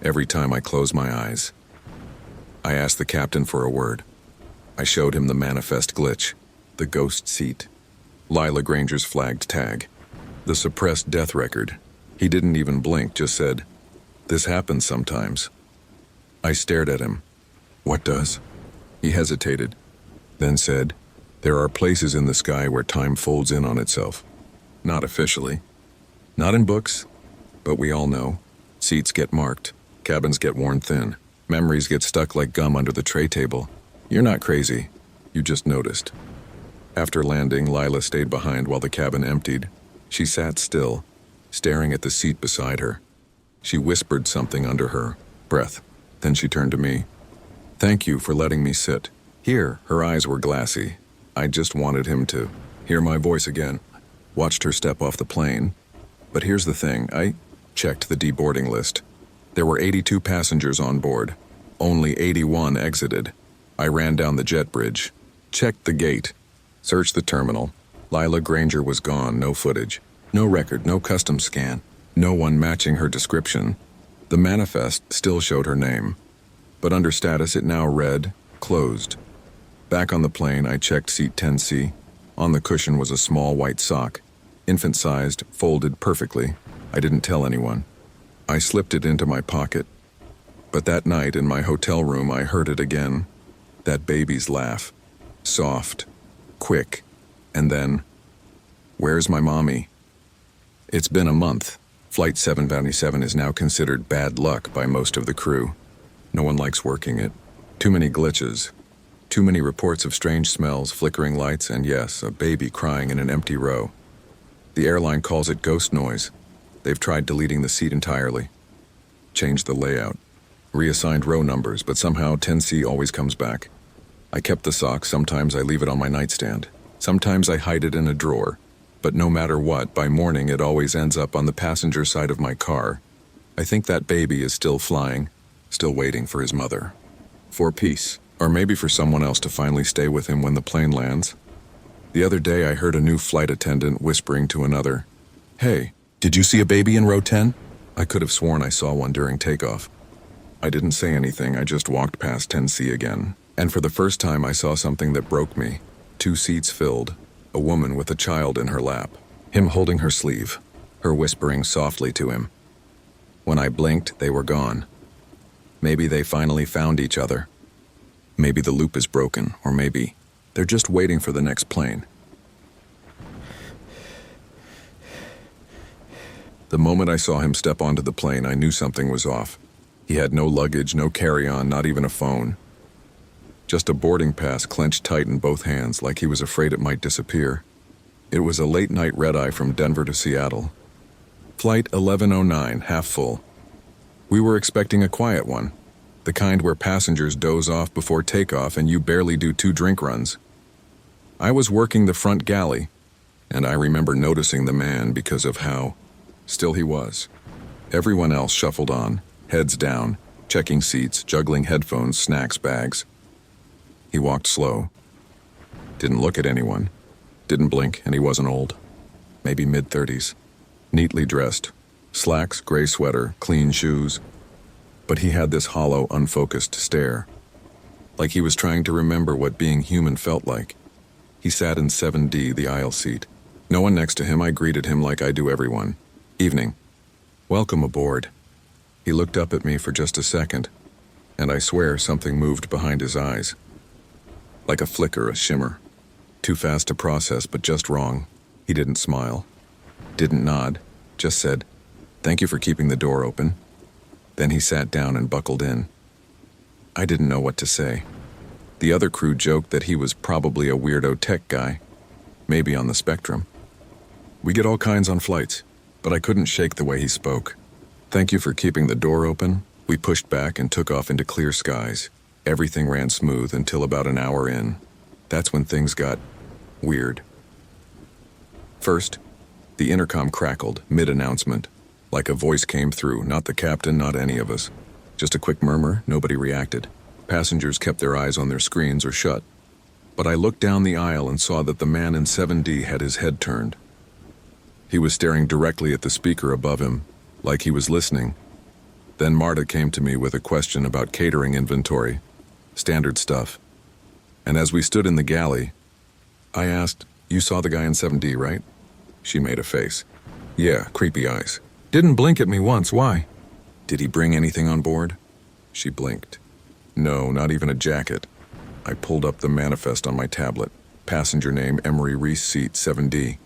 Every time I closed my eyes. I asked the captain for a word. I showed him the manifest glitch. The ghost seat. Lila Granger's flagged tag. The suppressed death record. He didn't even blink, just said, "This happens sometimes." I stared at him. "What does?" He hesitated, then said, "There are places in the sky where time folds in on itself. Not officially. Not in books, but we all know. Seats get marked. Cabins get worn thin. Memories get stuck like gum under the tray table. You're not crazy. You just noticed." After landing, Lila stayed behind while the cabin emptied. She sat still, staring at the seat beside her. She whispered something under her breath. Then she turned to me. "Thank you for letting me sit here." Her eyes were glassy. I just wanted him to hear my voice again. Watched her step off the plane. But here's the thing, I checked the deboarding list. There were 82 passengers on board. Only 81 exited. I ran down the jet bridge. Checked the gate. Searched the terminal. Lila Granger was gone, no footage. No record, no custom scan. No one matching her description. The manifest still showed her name. But under status it now read, "Closed." Back on the plane, I checked seat 10C. On the cushion was a small white sock. Infant-sized, folded perfectly. I didn't tell anyone. I slipped it into my pocket. But that night in my hotel room, I heard it again. That baby's laugh. Soft. Quick. And then, "Where's my mommy?" It's been a month. Flight 777 is now considered bad luck by most of the crew. No one likes working it. Too many glitches. Too many reports of strange smells, flickering lights, and yes, a baby crying in an empty row. The airline calls it ghost noise. They've tried deleting the seat entirely. Changed the layout. Reassigned row numbers, but somehow 10C always comes back. I kept the sock. Sometimes I leave it on my nightstand. Sometimes I hide it in a drawer. But no matter what, by morning it always ends up on the passenger side of my car. I think that baby is still flying, still waiting for his mother. For peace, or maybe for someone else to finally stay with him when the plane lands. The other day I heard a new flight attendant whispering to another, "Hey, did you see a baby in row 10? I could have sworn I saw one during takeoff. I didn't say anything, I just walked past 10C again. And for the first time I saw something that broke me. 2 seats filled. a woman with a child in her lap, him holding her sleeve, her whispering softly to him. When I blinked, they were gone. Maybe they finally found each other. Maybe the loop is broken, or maybe they're just waiting for the next plane. The moment I saw him step onto the plane, I knew something was off. He had no luggage, no carry-on, not even a phone. Just a boarding pass clenched tight in both hands, like he was afraid it might disappear. It was a late-night red-eye from Denver to Seattle. Flight 1109, half full. We were expecting a quiet one, the kind where passengers doze off before takeoff and you barely do 2 drink runs. I was working the front galley, and I remember noticing the man because of how still he was. Everyone else shuffled on, heads down, checking seats, juggling headphones, snacks, bags. He walked slow. Didn't look at anyone. Didn't blink, and he wasn't old. Maybe mid-30s. Neatly dressed. Slacks, gray sweater, clean shoes. But he had this hollow, unfocused stare. Like he was trying to remember what being human felt like. He sat in 7D, the aisle seat. No one next to him. I greeted him like I do everyone. Evening. Welcome aboard. He looked up at me for just a second, and I swear something moved behind his eyes. Like a flicker, a shimmer. Too fast to process, but just wrong. He didn't smile. Didn't nod. Just said, "Thank you for keeping the door open." Then he sat down and buckled in. I didn't know what to say. The other crew joked that he was probably a weirdo tech guy, maybe on the spectrum. We get all kinds on flights, but I couldn't shake the way he spoke. "Thank you for keeping the door open." We pushed back and took off into clear skies. Everything ran smooth until about an hour in. That's when things got weird. First, the intercom crackled, mid-announcement. Like a voice came through, not the captain, not any of us. Just a quick murmur, nobody reacted. Passengers kept their eyes on their screens or shut. But I looked down the aisle and saw that the man in 7D had his head turned. He was staring directly at the speaker above him, like he was listening. Then Marta came to me with a question about catering inventory, standard stuff. And as we stood in the galley, I asked, "You saw the guy in 7D, right?" She made a face. "Yeah, creepy eyes. Didn't blink at me once, why?" "Did he bring anything on board?" She blinked. "No, not even a jacket." I pulled up the manifest on my tablet. Passenger name, Emery Reese, seat 7D.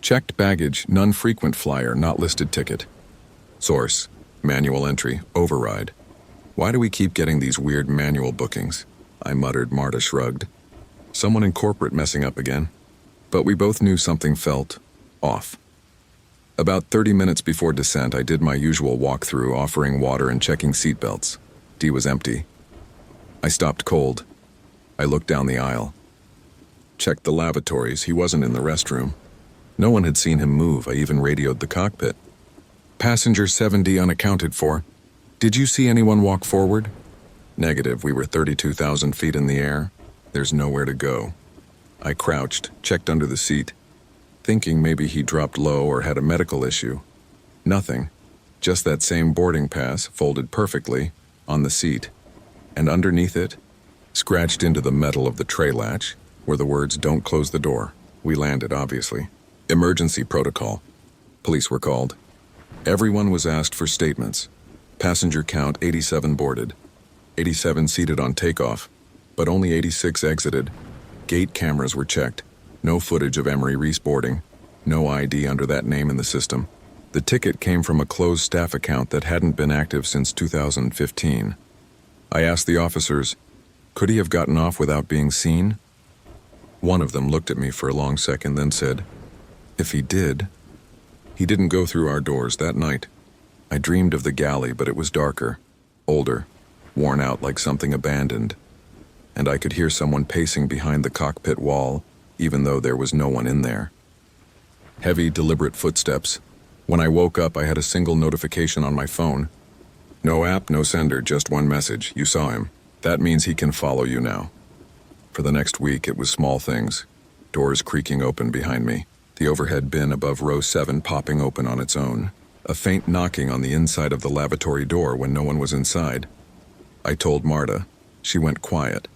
Checked baggage, none frequent flyer, not listed ticket. Source, manual entry, override. Why do we keep getting these weird manual bookings? I muttered. Marta shrugged. Someone in corporate messing up again. But we both knew something felt off. About 30 minutes before descent, I did my usual walkthrough, offering water and checking seatbelts. D was empty. I stopped cold. I looked down the aisle. Checked the lavatories. He wasn't in the restroom. No one had seen him move. I even radioed the cockpit. Passenger 7D unaccounted for. Did you see anyone walk forward? Negative. We were 32,000 feet in the air. There's nowhere to go. I crouched, checked under the seat, thinking maybe he dropped low or had a medical issue. Nothing. Just that same boarding pass, folded perfectly, on the seat. And underneath it, scratched into the metal of the tray latch, were the words, "Don't close the door." We landed, obviously. Emergency protocol. Police were called. Everyone was asked for statements. Passenger count 87 boarded. 87 seated on takeoff, but only 86 exited. Gate cameras were checked. No footage of Emery Reese boarding. No ID under that name in the system. The ticket came from a closed staff account that hadn't been active since 2015. I asked the officers, could he have gotten off without being seen? One of them looked at me for a long second, then said, if he did. He didn't go through our doors that night. I dreamed of the galley, but it was darker, older, worn out like something abandoned. And I could hear someone pacing behind the cockpit wall, even though there was no one in there. Heavy, deliberate footsteps. When I woke up, I had a single notification on my phone. No app, no sender, just one message. You saw him. That means he can follow you now. For the next week, it was small things. Doors creaking open behind me. The overhead bin above row 7 popping open on its own. A faint knocking on the inside of the lavatory door when no one was inside. I told Marta. She went quiet.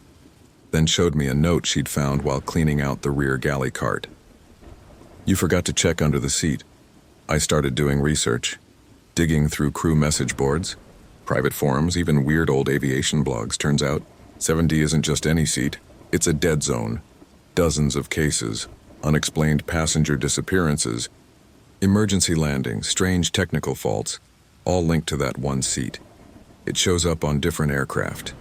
then showed me a note she'd found while cleaning out the rear galley cart. "You forgot to check under the seat." I started doing research, digging through crew message boards, private forums, even weird old aviation blogs. Turns out, 7D isn't just any seat, it's a dead zone. Dozens of cases, unexplained passenger disappearances, emergency landings, strange technical faults, all linked to that one seat. It shows up on different aircraft.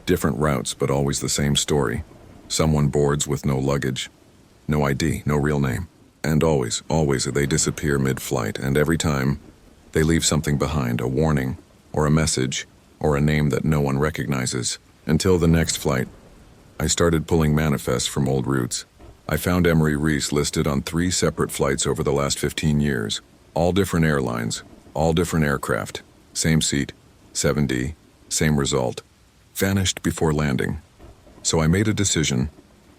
Different routes, but always the same story. Someone boards with no luggage, no ID, no real name. And always they disappear mid-flight, and every time, they leave something behind, a warning, or a message, or a name that no one recognizes. Until the next flight, I started pulling manifests from old routes. I found Emery Reese listed on 3 separate flights over the last 15 years. All different airlines, all different aircraft. Same seat, 7D, same result. Vanished before landing. So I made a decision.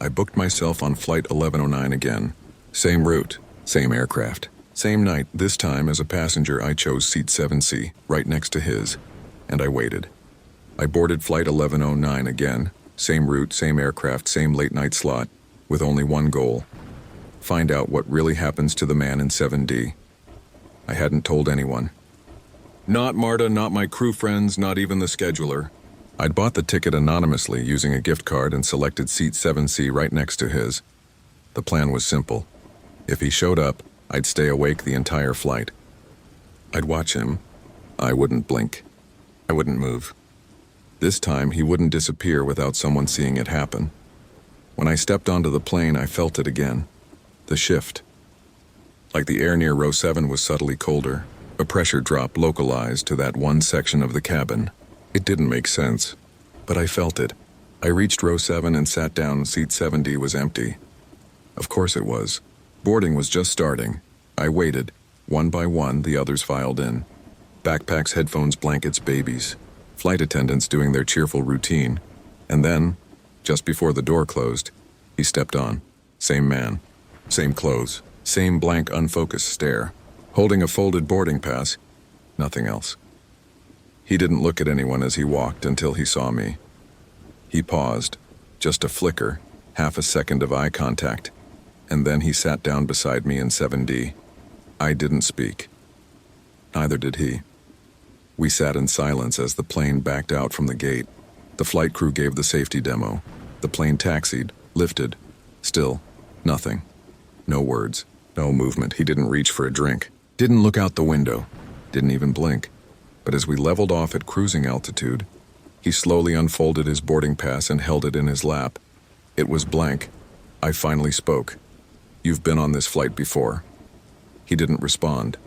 I booked myself on flight 1109 again. Same route, same aircraft. Same night, this time as a passenger I chose seat 7C, right next to his, and I waited. I boarded flight 1109 again. Same route, same aircraft, same late-night slot, with only one goal. Find out what really happens to the man in 7D. I hadn't told anyone. Not Marta, not my crew friends, not even the scheduler. I'd bought the ticket anonymously using a gift card and selected seat 7C right next to his. The plan was simple. If he showed up, I'd stay awake the entire flight. I'd watch him. I wouldn't blink. I wouldn't move. This time, he wouldn't disappear without someone seeing it happen. When I stepped onto the plane, I felt it again. The shift. Like the air near row 7 was subtly colder, a pressure drop localized to that one section of the cabin. It didn't make sense, but I felt it. I reached row 7 and sat down. Seat 7D was empty. Of course it was. Boarding was just starting. I waited. One by one, the others filed in. Backpacks, headphones, blankets, babies. Flight attendants doing their cheerful routine. And then, just before the door closed, he stepped on. Same man. Same clothes. Same blank, unfocused stare. Holding a folded boarding pass. Nothing else. He didn't look at anyone as he walked until he saw me. He paused. Just a flicker. Half a second of eye contact. And then he sat down beside me in 7D. I didn't speak. Neither did he. We sat in silence as the plane backed out from the gate. The flight crew gave the safety demo. The plane taxied, lifted. Still, nothing. No words, no movement. He didn't reach for a drink. Didn't look out the window. Didn't even blink. But as we leveled off at cruising altitude, he slowly unfolded his boarding pass and held it in his lap. It was blank. I finally spoke. "You've been on this flight before." He didn't respond.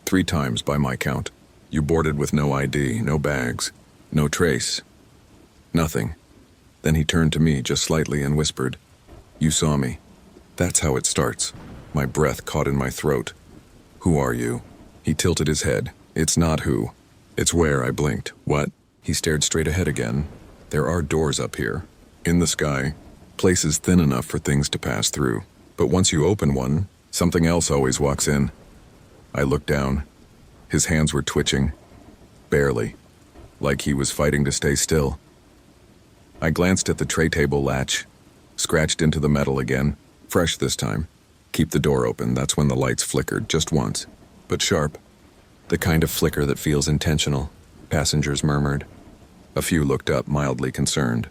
3 times by my count. You boarded with no ID, no bags, no trace. Nothing. Then he turned to me just slightly and whispered, "You saw me." That's how it starts. My breath caught in my throat. "Who are you?" He tilted his head. "It's not who. It's where." I blinked. "What?" He stared straight ahead again. "There are doors up here. In the sky. Places thin enough for things to pass through. But once you open one, something else always walks in." I looked down. His hands were twitching. Barely. Like he was fighting to stay still. I glanced at the tray table latch. Scratched into the metal again. Fresh this time. Keep the door open. That's when the lights flickered, just once. But sharp. The kind of flicker that feels intentional. Passengers murmured. A few looked up, mildly concerned.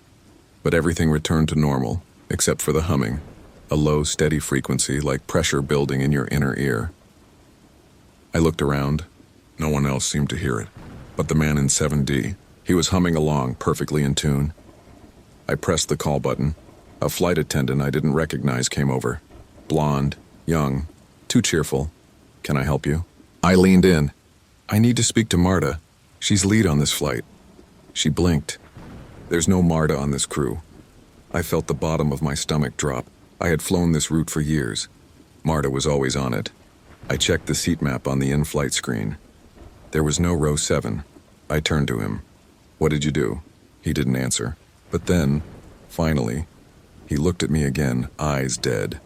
But everything returned to normal, except for the humming. A low, steady frequency, like pressure building in your inner ear. I looked around. No one else seemed to hear it. But the man in 7D, he was humming along, perfectly in tune. I pressed the call button. A flight attendant I didn't recognize came over. Blonde, young, too cheerful. "Can I help you?" I leaned in. "I need to speak to Marta. She's lead on this flight." She blinked. "There's no Marta on this crew." I felt the bottom of my stomach drop. I had flown this route for years. Marta was always on it. I checked the seat map on the in-flight screen. There was no row 7. I turned to him. "What did you do?" He didn't answer. But then, finally, he looked at me again, eyes dead.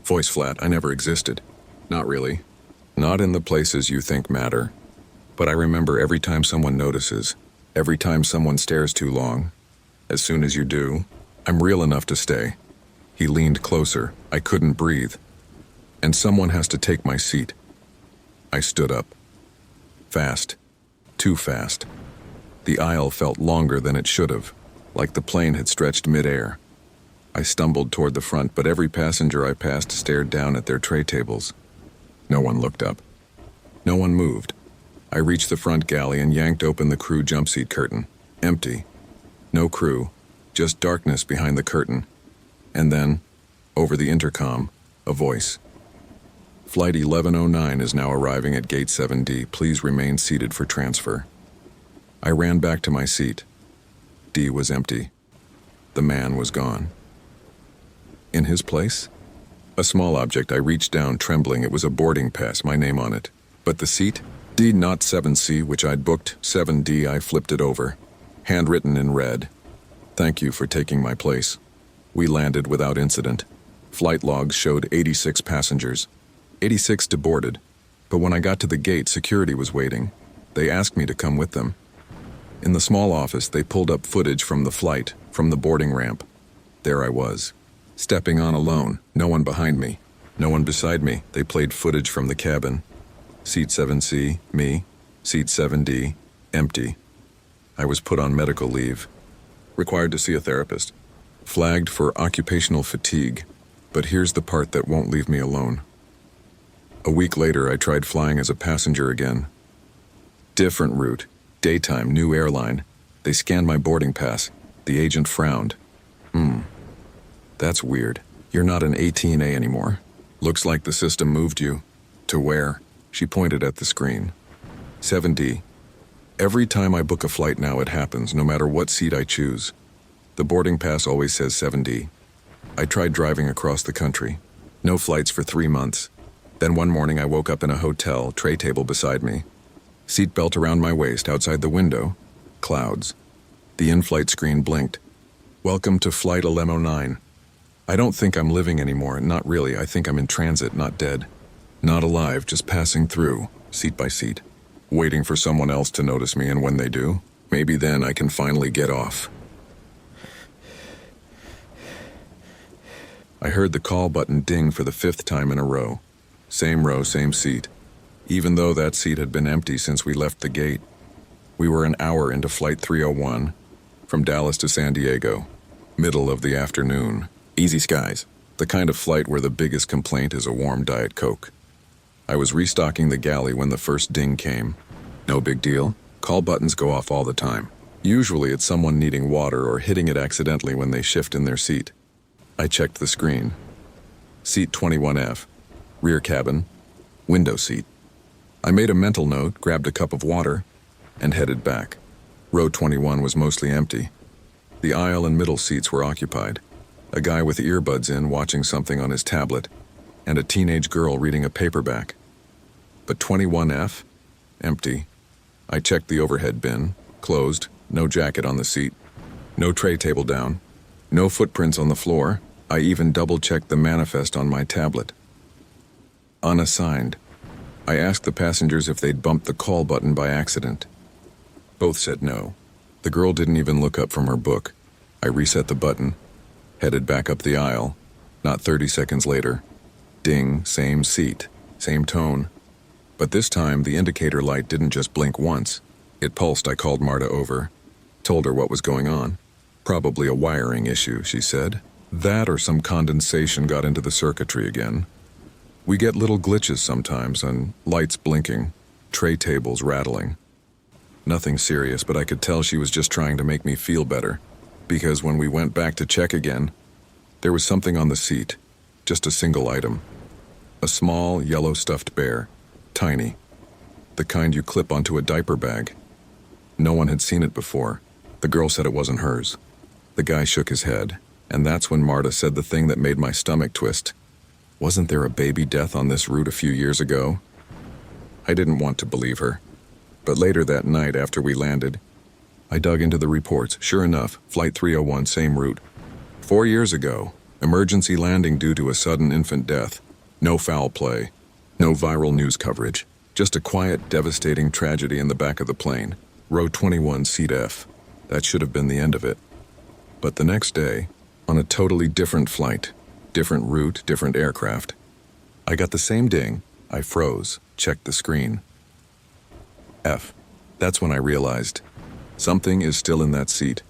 Voice flat. "I never existed." "Not really. Not in the places you think matter. But I remember every time someone notices, every time someone stares too long. As soon as you do, I I'm real enough to stay. He leaned closer. I couldn't breathe. And someone has to take my seat. I stood up. Fast. Too fast. The aisle felt longer than it should have, like the plane had stretched midair. I stumbled toward the front, but every passenger I passed stared down at their tray tables. No one looked up. No one moved. I reached the front galley and yanked open the crew jump seat curtain. Empty. No crew, just darkness behind the curtain. And then, over the intercom, a voice. Flight 1109 is now arriving at Gate 7D. Please remain seated for transfer. I ran back to my seat. D was empty. The man was gone. In his place? A small object. I reached down, trembling. It was a boarding pass, my name on it. But the seat? D, not 7C, which I'd booked. 7D, I flipped it over. Handwritten in red. Thank you for taking my place. We landed without incident. Flight logs showed 86 passengers. 86 deboarded. But when I got to the gate, security was waiting. They asked me to come with them. In the small office, they pulled up footage from the flight, from the boarding ramp. There I was, stepping on alone, no one behind me, no one beside me. They played footage from the cabin. Seat 7C, me. Seat 7D, empty. I was put on medical leave. Required to see a therapist. Flagged for occupational fatigue. But here's the part that won't leave me alone. A week later, I tried flying as a passenger again. Different route. Daytime, new airline. They scanned my boarding pass. The agent frowned. That's weird. You're not an 18A anymore. Looks like the system moved you. To where? She pointed at the screen. 7D. Every time I book a flight now, it happens, no matter what seat I choose. The boarding pass always says 7D. I tried driving across the country. No flights for 3 months. Then one morning I woke up in a hotel, tray table beside me. Seatbelt around my waist, outside the window. Clouds. The in-flight screen blinked. Welcome to Flight 1109. I don't think I'm living anymore, not really. I think I'm in transit, not dead. Not alive, just passing through, seat by seat. Waiting for someone else to notice me, and when they do, maybe then I can finally get off. I heard the call button ding for the 5th time in a row. Same row, same seat. Even though that seat had been empty since we left the gate. We were an hour into Flight 301, from Dallas to San Diego. Middle of the afternoon. Easy skies. The kind of flight where the biggest complaint is a warm Diet Coke. I was restocking the galley when the first ding came. No big deal. Call buttons go off all the time. Usually it's someone needing water or hitting it accidentally when they shift in their seat. I checked the screen. Seat 21F. Rear cabin. Window seat. I made a mental note, grabbed a cup of water, and headed back. Row 21 was mostly empty. The aisle and middle seats were occupied. A guy with earbuds in watching something on his tablet, and a teenage girl reading a paperback. But 21F? Empty. I checked the overhead bin, closed, no jacket on the seat, no tray table down, no footprints on the floor. I even double-checked the manifest on my tablet. Unassigned. I asked the passengers if they'd bumped the call button by accident. Both said no. The girl didn't even look up from her book. I reset the button, headed back up the aisle. Not 30 seconds later. Ding, same seat, same tone. But this time, the indicator light didn't just blink once. It pulsed. I called Marta over, told her what was going on. Probably a wiring issue, she said. That or some condensation got into the circuitry again. We get little glitches sometimes, and lights blinking, tray tables rattling. Nothing serious, but I could tell she was just trying to make me feel better, because when we went back to check again, there was something on the seat, just a single item. A small, yellow stuffed bear, tiny, the kind you clip onto a diaper bag. No one had seen it before. The girl said it wasn't hers. The guy shook his head, and that's when Marta said the thing that made my stomach twist. Wasn't there a baby death on this route a few years ago? I didn't want to believe her. But later that night, after we landed, I dug into the reports. Sure enough, Flight 301, same route. 4 years ago, emergency landing due to a sudden infant death. No foul play, no viral news coverage. Just a quiet, devastating tragedy in the back of the plane. Row 21, seat F. That should have been the end of it. But the next day, on a totally different flight, different route, different aircraft. I got the same ding. I froze, checked the screen. F. That's when I realized something is still in that seat.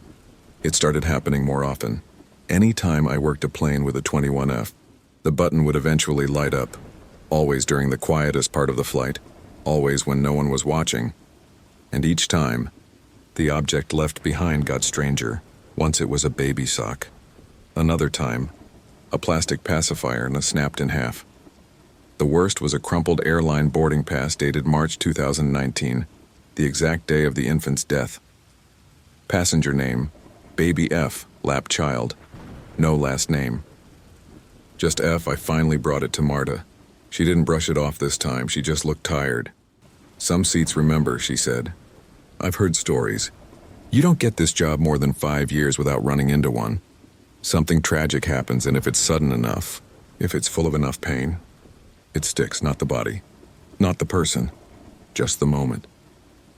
It started happening more often. Any time I worked a plane with a 21F, the button would eventually light up, always during the quietest part of the flight, always when no one was watching. And each time, the object left behind got stranger. Once it was a baby sock. Another time, a plastic pacifier and snapped in half. The worst was a crumpled airline boarding pass dated March 2019, the exact day of the infant's death. Passenger name, Baby F, lap child. No last name. Just F. I finally brought it to Marta. She didn't brush it off this time, she just looked tired. Some seats remember, she said. I've heard stories. You don't get this job more than 5 years without running into one. Something tragic happens, and if it's sudden enough, if it's full of enough pain, it sticks, not the body, not the person, just the moment.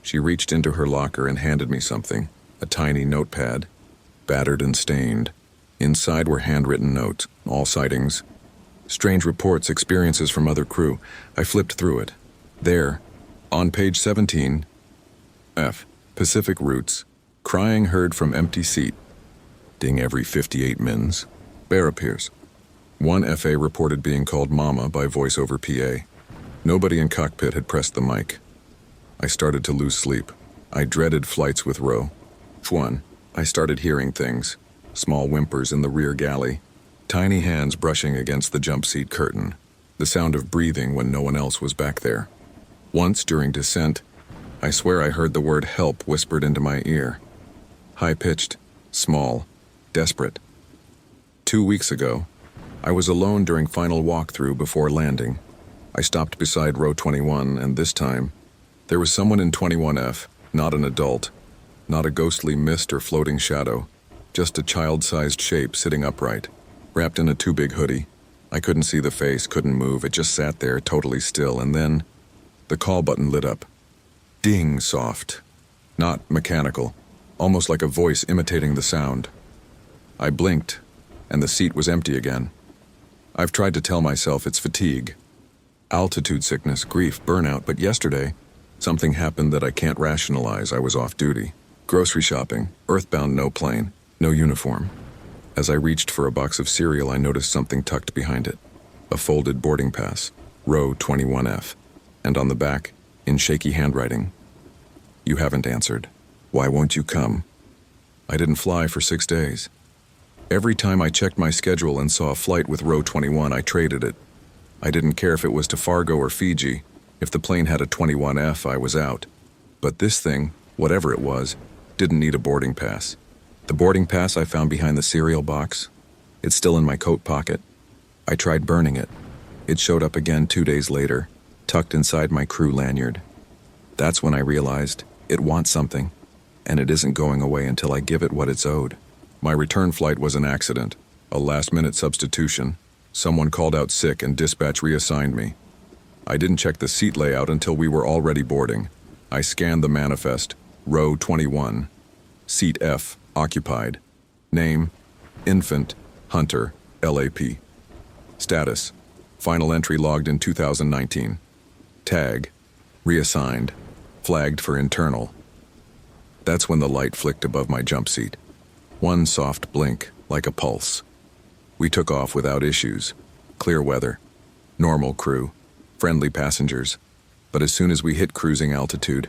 She reached into her locker and handed me something, a tiny notepad, battered and stained. Inside were handwritten notes, all sightings, strange reports, experiences from other crew. I flipped through it. There, on page 17, F, Pacific routes, crying heard from empty seat. Ding every 58 mins. Bear appears. One FA reported being called Mama by voice over PA. Nobody in cockpit had pressed the mic. I started to lose sleep. I dreaded flights with Ro. One, I started hearing things. Small whimpers in the rear galley. Tiny hands brushing against the jump seat curtain. The sound of breathing when no one else was back there. Once during descent, I swear I heard the word help whispered into my ear. High-pitched, small, desperate. 2 weeks ago, I was alone during final walkthrough before landing. I stopped beside row 21, and this time, there was someone in 21F, not an adult, not a ghostly mist or floating shadow, just a child-sized shape sitting upright, wrapped in a too big hoodie. I couldn't see the face, couldn't move, it just sat there totally still, and then the call button lit up. Ding soft, not mechanical, almost like a voice imitating the sound. I blinked, and the seat was empty again. I've tried to tell myself it's fatigue, altitude sickness, grief, burnout, but yesterday, something happened that I can't rationalize. I was off duty. Grocery shopping, earthbound, no plane, no uniform. As I reached for a box of cereal, I noticed something tucked behind it. A folded boarding pass, row 21F, and on the back, in shaky handwriting, "You haven't answered. Why won't you come?" I didn't fly for 6 days. Every time I checked my schedule and saw a flight with row 21, I traded it. I didn't care if it was to Fargo or Fiji. If the plane had a 21F, I was out. But this thing, whatever it was, didn't need a boarding pass. The boarding pass I found behind the cereal box. It's still in my coat pocket. I tried burning it. It showed up again 2 days later, tucked inside my crew lanyard. That's when I realized it wants something, and it isn't going away until I give it what it's owed. My return flight was an accident, a last-minute substitution. Someone called out sick and dispatch reassigned me. I didn't check the seat layout until we were already boarding. I scanned the manifest, row 21, seat F, occupied. Name, infant, Hunter, LAP. Status, final entry logged in 2019. Tag, reassigned, flagged for internal. That's when the light flicked above my jump seat. One soft blink, like a pulse. We took off without issues. Clear weather, normal crew, friendly passengers. But as soon as we hit cruising altitude,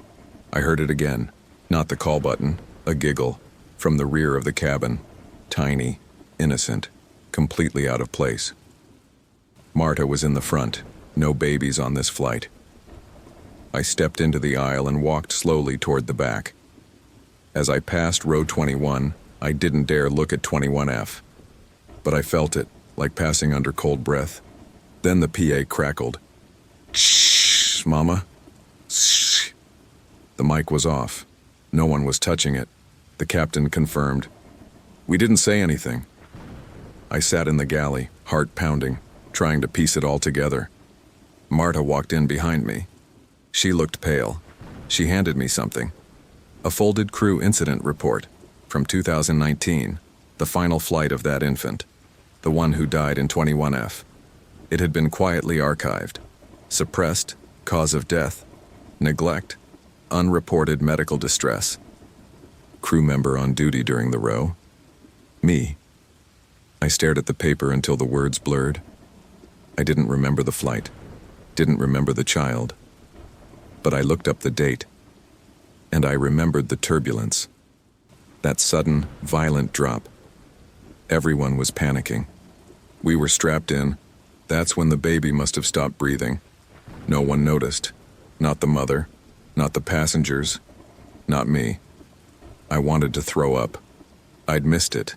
I heard it again. Not the call button, a giggle, from the rear of the cabin. Tiny, innocent, completely out of place. Marta was in the front, no babies on this flight. I stepped into the aisle and walked slowly toward the back. As I passed row 21, I didn't dare look at 21F. But I felt it, like passing under cold breath. Then the PA crackled. "Shh, Mama. Shh." The mic was off. No one was touching it. The captain confirmed. We didn't say anything. I sat in the galley, heart pounding, trying to piece it all together. Marta walked in behind me. She looked pale. She handed me something. A folded crew incident report from 2019. The final flight of that infant, the one who died in 21F. It had been quietly archived. Suppressed, cause of death, neglect, unreported medical distress. Crew member on duty during the row. Me. I stared at the paper until the words blurred. I didn't remember the flight, didn't remember the child. But I looked up the date, and I remembered the turbulence. That sudden, violent drop. Everyone was panicking. We were strapped in. That's when the baby must have stopped breathing. No one noticed. Not the mother, not the passengers, not me. I wanted to throw up. I'd missed it.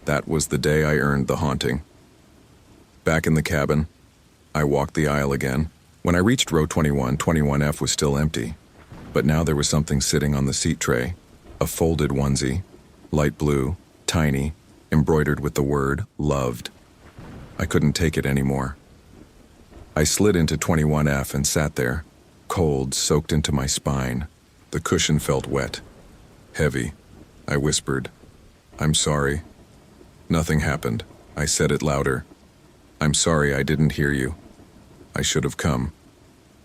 That was the day I earned the haunting. Back in the cabin, I walked the aisle again. When I reached row 21, 21F was still empty. But now there was something sitting on the seat tray. A folded onesie, light blue, tiny, embroidered with the word loved. I couldn't take it anymore. I slid into 21F and sat there, cold soaked into my spine. The cushion felt wet, heavy. I whispered, "I'm sorry." Nothing happened. I said it louder. "I'm sorry I didn't hear you. I should have come."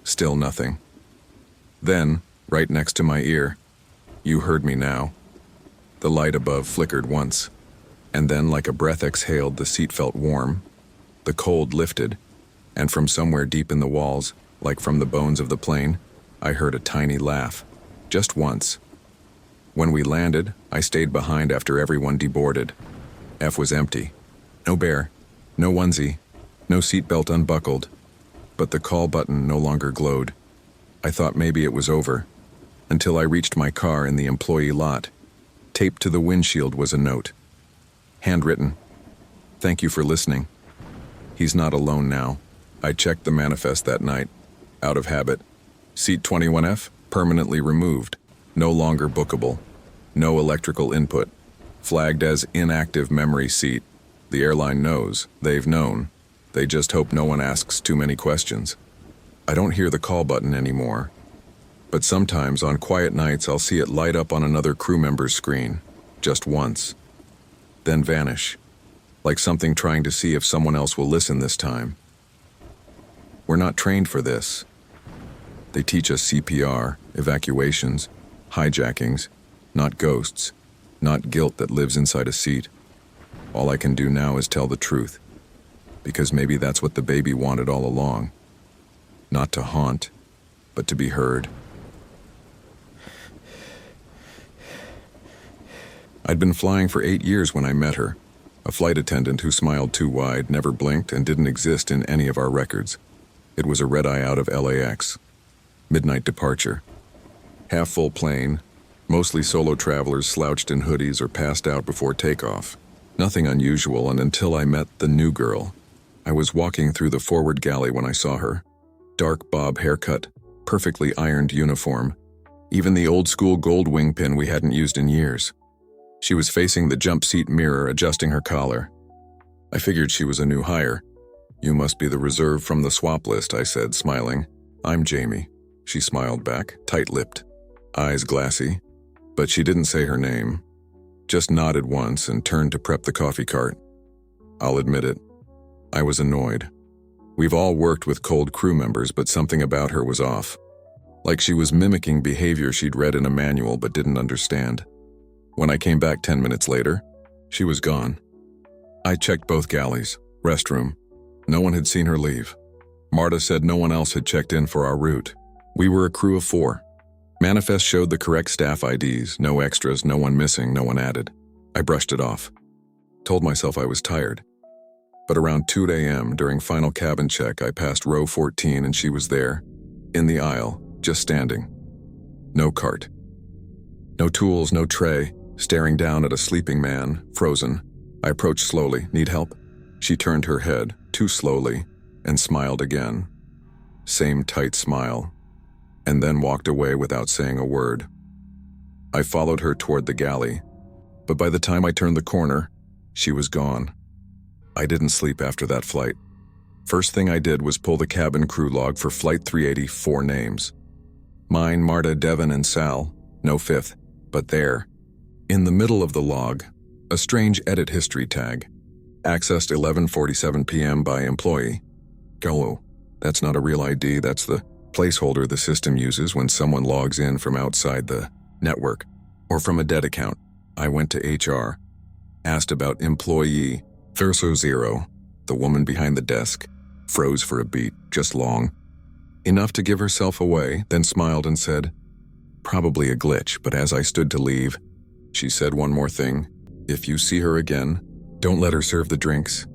Still nothing. Then, right next to my ear, "You heard me now." The light above flickered once, and then like a breath exhaled, the seat felt warm. The cold lifted, and from somewhere deep in the walls, like from the bones of the plane, I heard a tiny laugh, just once. When we landed, I stayed behind after everyone deboarded. F was empty. No bear, no onesie, no seatbelt unbuckled, but the call button no longer glowed. I thought maybe it was over, until I reached my car in the employee lot. Taped to the windshield was a note. Handwritten. "Thank you for listening. He's not alone now." I checked the manifest that night, out of habit. Seat 21F, permanently removed. No longer bookable. No electrical input. Flagged as inactive memory seat. The airline knows. They've known. They just hope no one asks too many questions. I don't hear the call button anymore. But sometimes on quiet nights I'll see it light up on another crew member's screen. Just once. Then vanish. Like something trying to see if someone else will listen this time. We're not trained for this. They teach us CPR, evacuations, hijackings, not ghosts, not guilt that lives inside a seat. All I can do now is tell the truth, because maybe that's what the baby wanted all along. Not to haunt, but to be heard. I'd been flying for 8 years when I met her, a flight attendant who smiled too wide, never blinked, and didn't exist in any of our records. It was a red-eye out of LAX. Midnight departure. Half-full plane, mostly solo travelers slouched in hoodies or passed out before takeoff. Nothing unusual, and until I met the new girl. I was walking through the forward galley when I saw her. Dark bob haircut, perfectly ironed uniform, even the old-school gold wing pin we hadn't used in years. She was facing the jump seat mirror, adjusting her collar. I figured she was a new hire. "You must be the reserve from the swap list," I said, smiling. "I'm Jamie." She smiled back, tight-lipped, eyes glassy. But she didn't say her name. Just nodded once and turned to prep the coffee cart. I'll admit it. I was annoyed. We've all worked with cold crew members, but something about her was off. Like she was mimicking behavior she'd read in a manual but didn't understand. When I came back 10 minutes later, she was gone. I checked both galleys, restroom. No one had seen her leave. Marta said no one else had checked in for our route. We were a crew of 4. Manifest showed the correct staff IDs, no extras, no one missing, no one added. I brushed it off. Told myself I was tired. But around 2 a.m. during final cabin check, I passed row 14 and she was there, in the aisle, just standing. No cart. No tools, no tray, staring down at a sleeping man, frozen. I approached slowly. "Need help?" She turned her head, too slowly, and smiled again. Same tight smile. And then walked away without saying a word. I followed her toward the galley, but by the time I turned the corner, she was gone. I didn't sleep after that flight. First thing I did was pull the cabin crew log for Flight 380, 4 names. Mine, Marta, Devin, and Sal, no fifth, but there, in the middle of the log, A strange edit history tag. Accessed 11:47 p.m. by employee. Go. That's not a real ID, that's the placeholder the system uses when someone logs in from outside the network or from a dead account. I went to HR. Asked about employee. Verso 0. The woman behind the desk. Froze for a beat, just long. Enough to give herself away, then smiled and said, "Probably a glitch," but as I stood to leave, she said one more thing. "If you see her again, don't let her serve the drinks."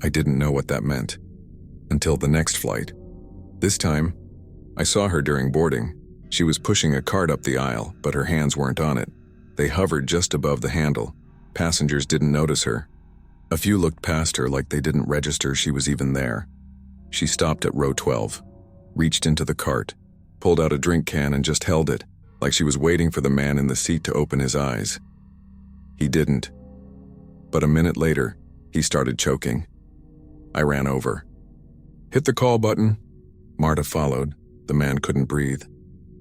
I didn't know what that meant. Until the next flight. This time, I saw her during boarding. She was pushing a cart up the aisle, but her hands weren't on it. They hovered just above the handle. Passengers didn't notice her. A few looked past her like they didn't register she was even there. She stopped at row 12, reached into the cart, pulled out a drink can and just held it, like she was waiting for the man in the seat to open his eyes. He didn't. But a minute later, he started choking. I ran over. "Hit the call button." Marta followed. The man couldn't breathe.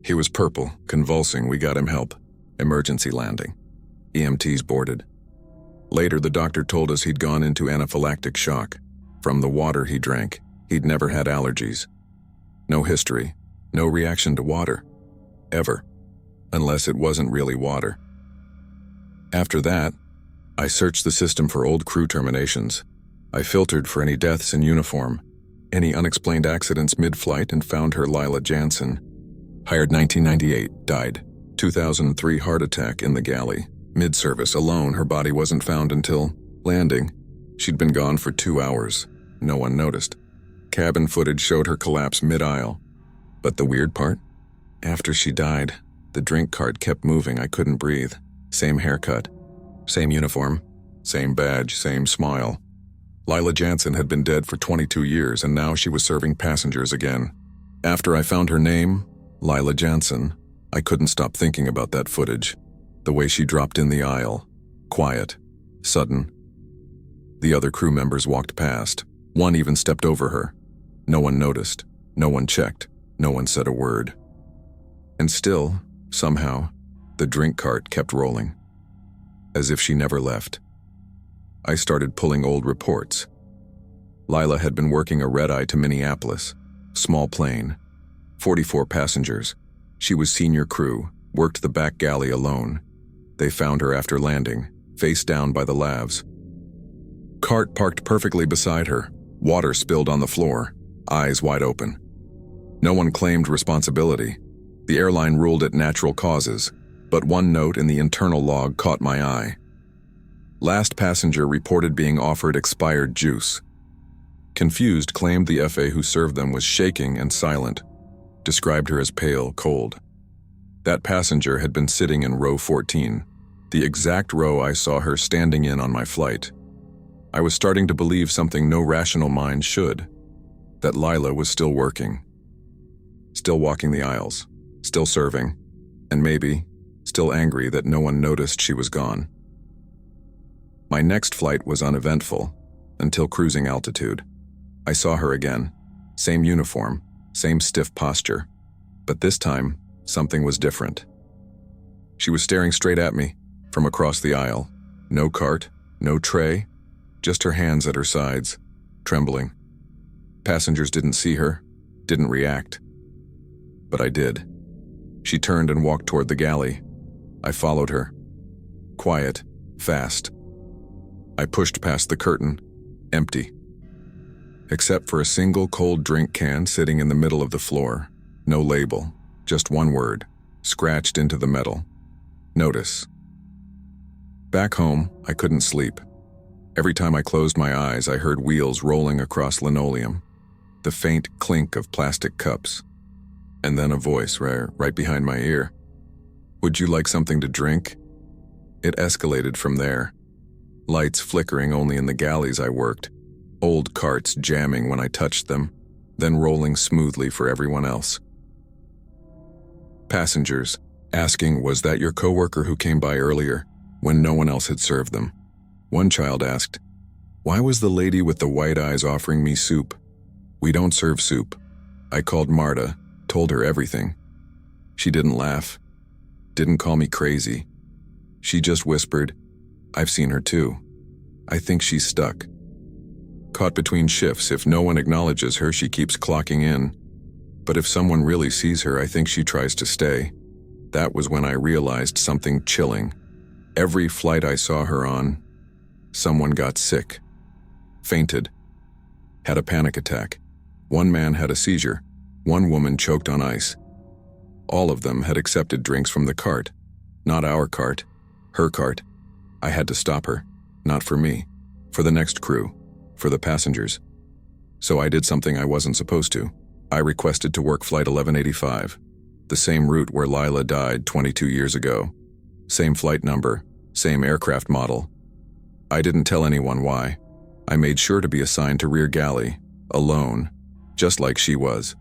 He was purple, convulsing. We got him help. Emergency landing. EMTs boarded. Later, the doctor told us he'd gone into anaphylactic shock. From the water he drank, he'd never had allergies. No history, no reaction to water. Ever. Unless it wasn't really water. After that, I searched the system for old crew terminations. I filtered for any deaths in uniform, any unexplained accidents mid-flight, and found her Lila Jansen. Hired 1998, died. 2003 heart attack in the galley. Mid-service alone, her body wasn't found until landing. She'd been gone for 2 hours. No one noticed. Cabin footage showed her collapse mid-aisle. But the weird part? After she died, the drink cart kept moving. I couldn't breathe. Same haircut. Same uniform. Same badge. Same smile. Lila Jansen had been dead for 22 years, and now she was serving passengers again. After I found her name, Lila Jansen, I couldn't stop thinking about that footage. The way she dropped in the aisle. Quiet. Sudden. The other crew members walked past. One even stepped over her. No one noticed. No one checked. No one said a word. And still, somehow, the drink cart kept rolling. As if she never left. I started pulling old reports. Lila had been working a red-eye to Minneapolis. Small plane. 44 passengers. She was senior crew, worked the back galley alone. They found her after landing, face down by the lavs. Cart parked perfectly beside her, water spilled on the floor, eyes wide open. No one claimed responsibility. The airline ruled it natural causes, but one note in the internal log caught my eye. Last passenger reported being offered expired juice. Confused, claimed the FA who served them was shaking and silent, described her as pale, cold. That passenger had been sitting in row 14, the exact row I saw her standing in on my flight. I was starting to believe something no rational mind should, that Lila was still working. Still walking the aisles, still serving, and maybe still angry that no one noticed she was gone. My next flight was uneventful, until cruising altitude. I saw her again, same uniform, same stiff posture, but this time, something was different. She was staring straight at me, from across the aisle. No cart, no tray, just her hands at her sides, trembling. Passengers didn't see her, didn't react. But I did. She turned and walked toward the galley. I followed her. Quiet, fast. I pushed past the curtain, empty. Except for a single cold drink can sitting in the middle of the floor. No label, just one word, scratched into the metal. Notice. Back home, I couldn't sleep. Every time I closed my eyes, I heard wheels rolling across linoleum, the faint clink of plastic cups, and then a voice right behind my ear. "Would you like something to drink?" It escalated from there. Lights flickering only in the galleys I worked, old carts jamming when I touched them, then rolling smoothly for everyone else. Passengers asking, "Was that your coworker who came by earlier?" when no one else had served them. One child asked, "Why was the lady with the white eyes offering me soup?" "We don't serve soup." I called Marta, told her everything. She didn't laugh, didn't call me crazy. She just whispered, I've seen her too. I think she's stuck. Caught between shifts. If no one acknowledges her, she keeps clocking in. But if someone really sees her, I think she tries to stay. That was when I realized something chilling. Every flight I saw her on, someone got sick, fainted, had a panic attack. One man had a seizure. One woman choked on ice. All of them had accepted drinks from the cart. Not our cart, her cart. I had to stop her. Not for me, for the next crew, for the passengers. So I did something I wasn't supposed to. I requested to work Flight 1185, the same route where Lila died 22 years ago. Same flight number, same aircraft model. I didn't tell anyone why. I made sure to be assigned to rear galley, alone, just like she was.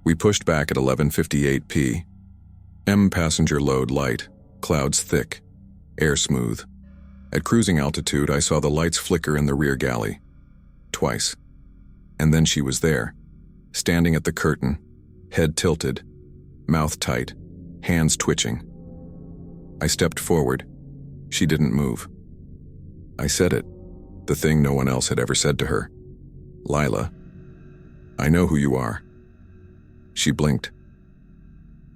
We pushed back at 11:58 p. M passenger load light, clouds thick, air smooth. At cruising altitude, I saw the lights flicker in the rear galley. Twice. And then she was there, standing at the curtain, head tilted, mouth tight, hands twitching. I stepped forward. She didn't move. I said it, the thing no one else had ever said to her. Lila, I know who you are. She blinked.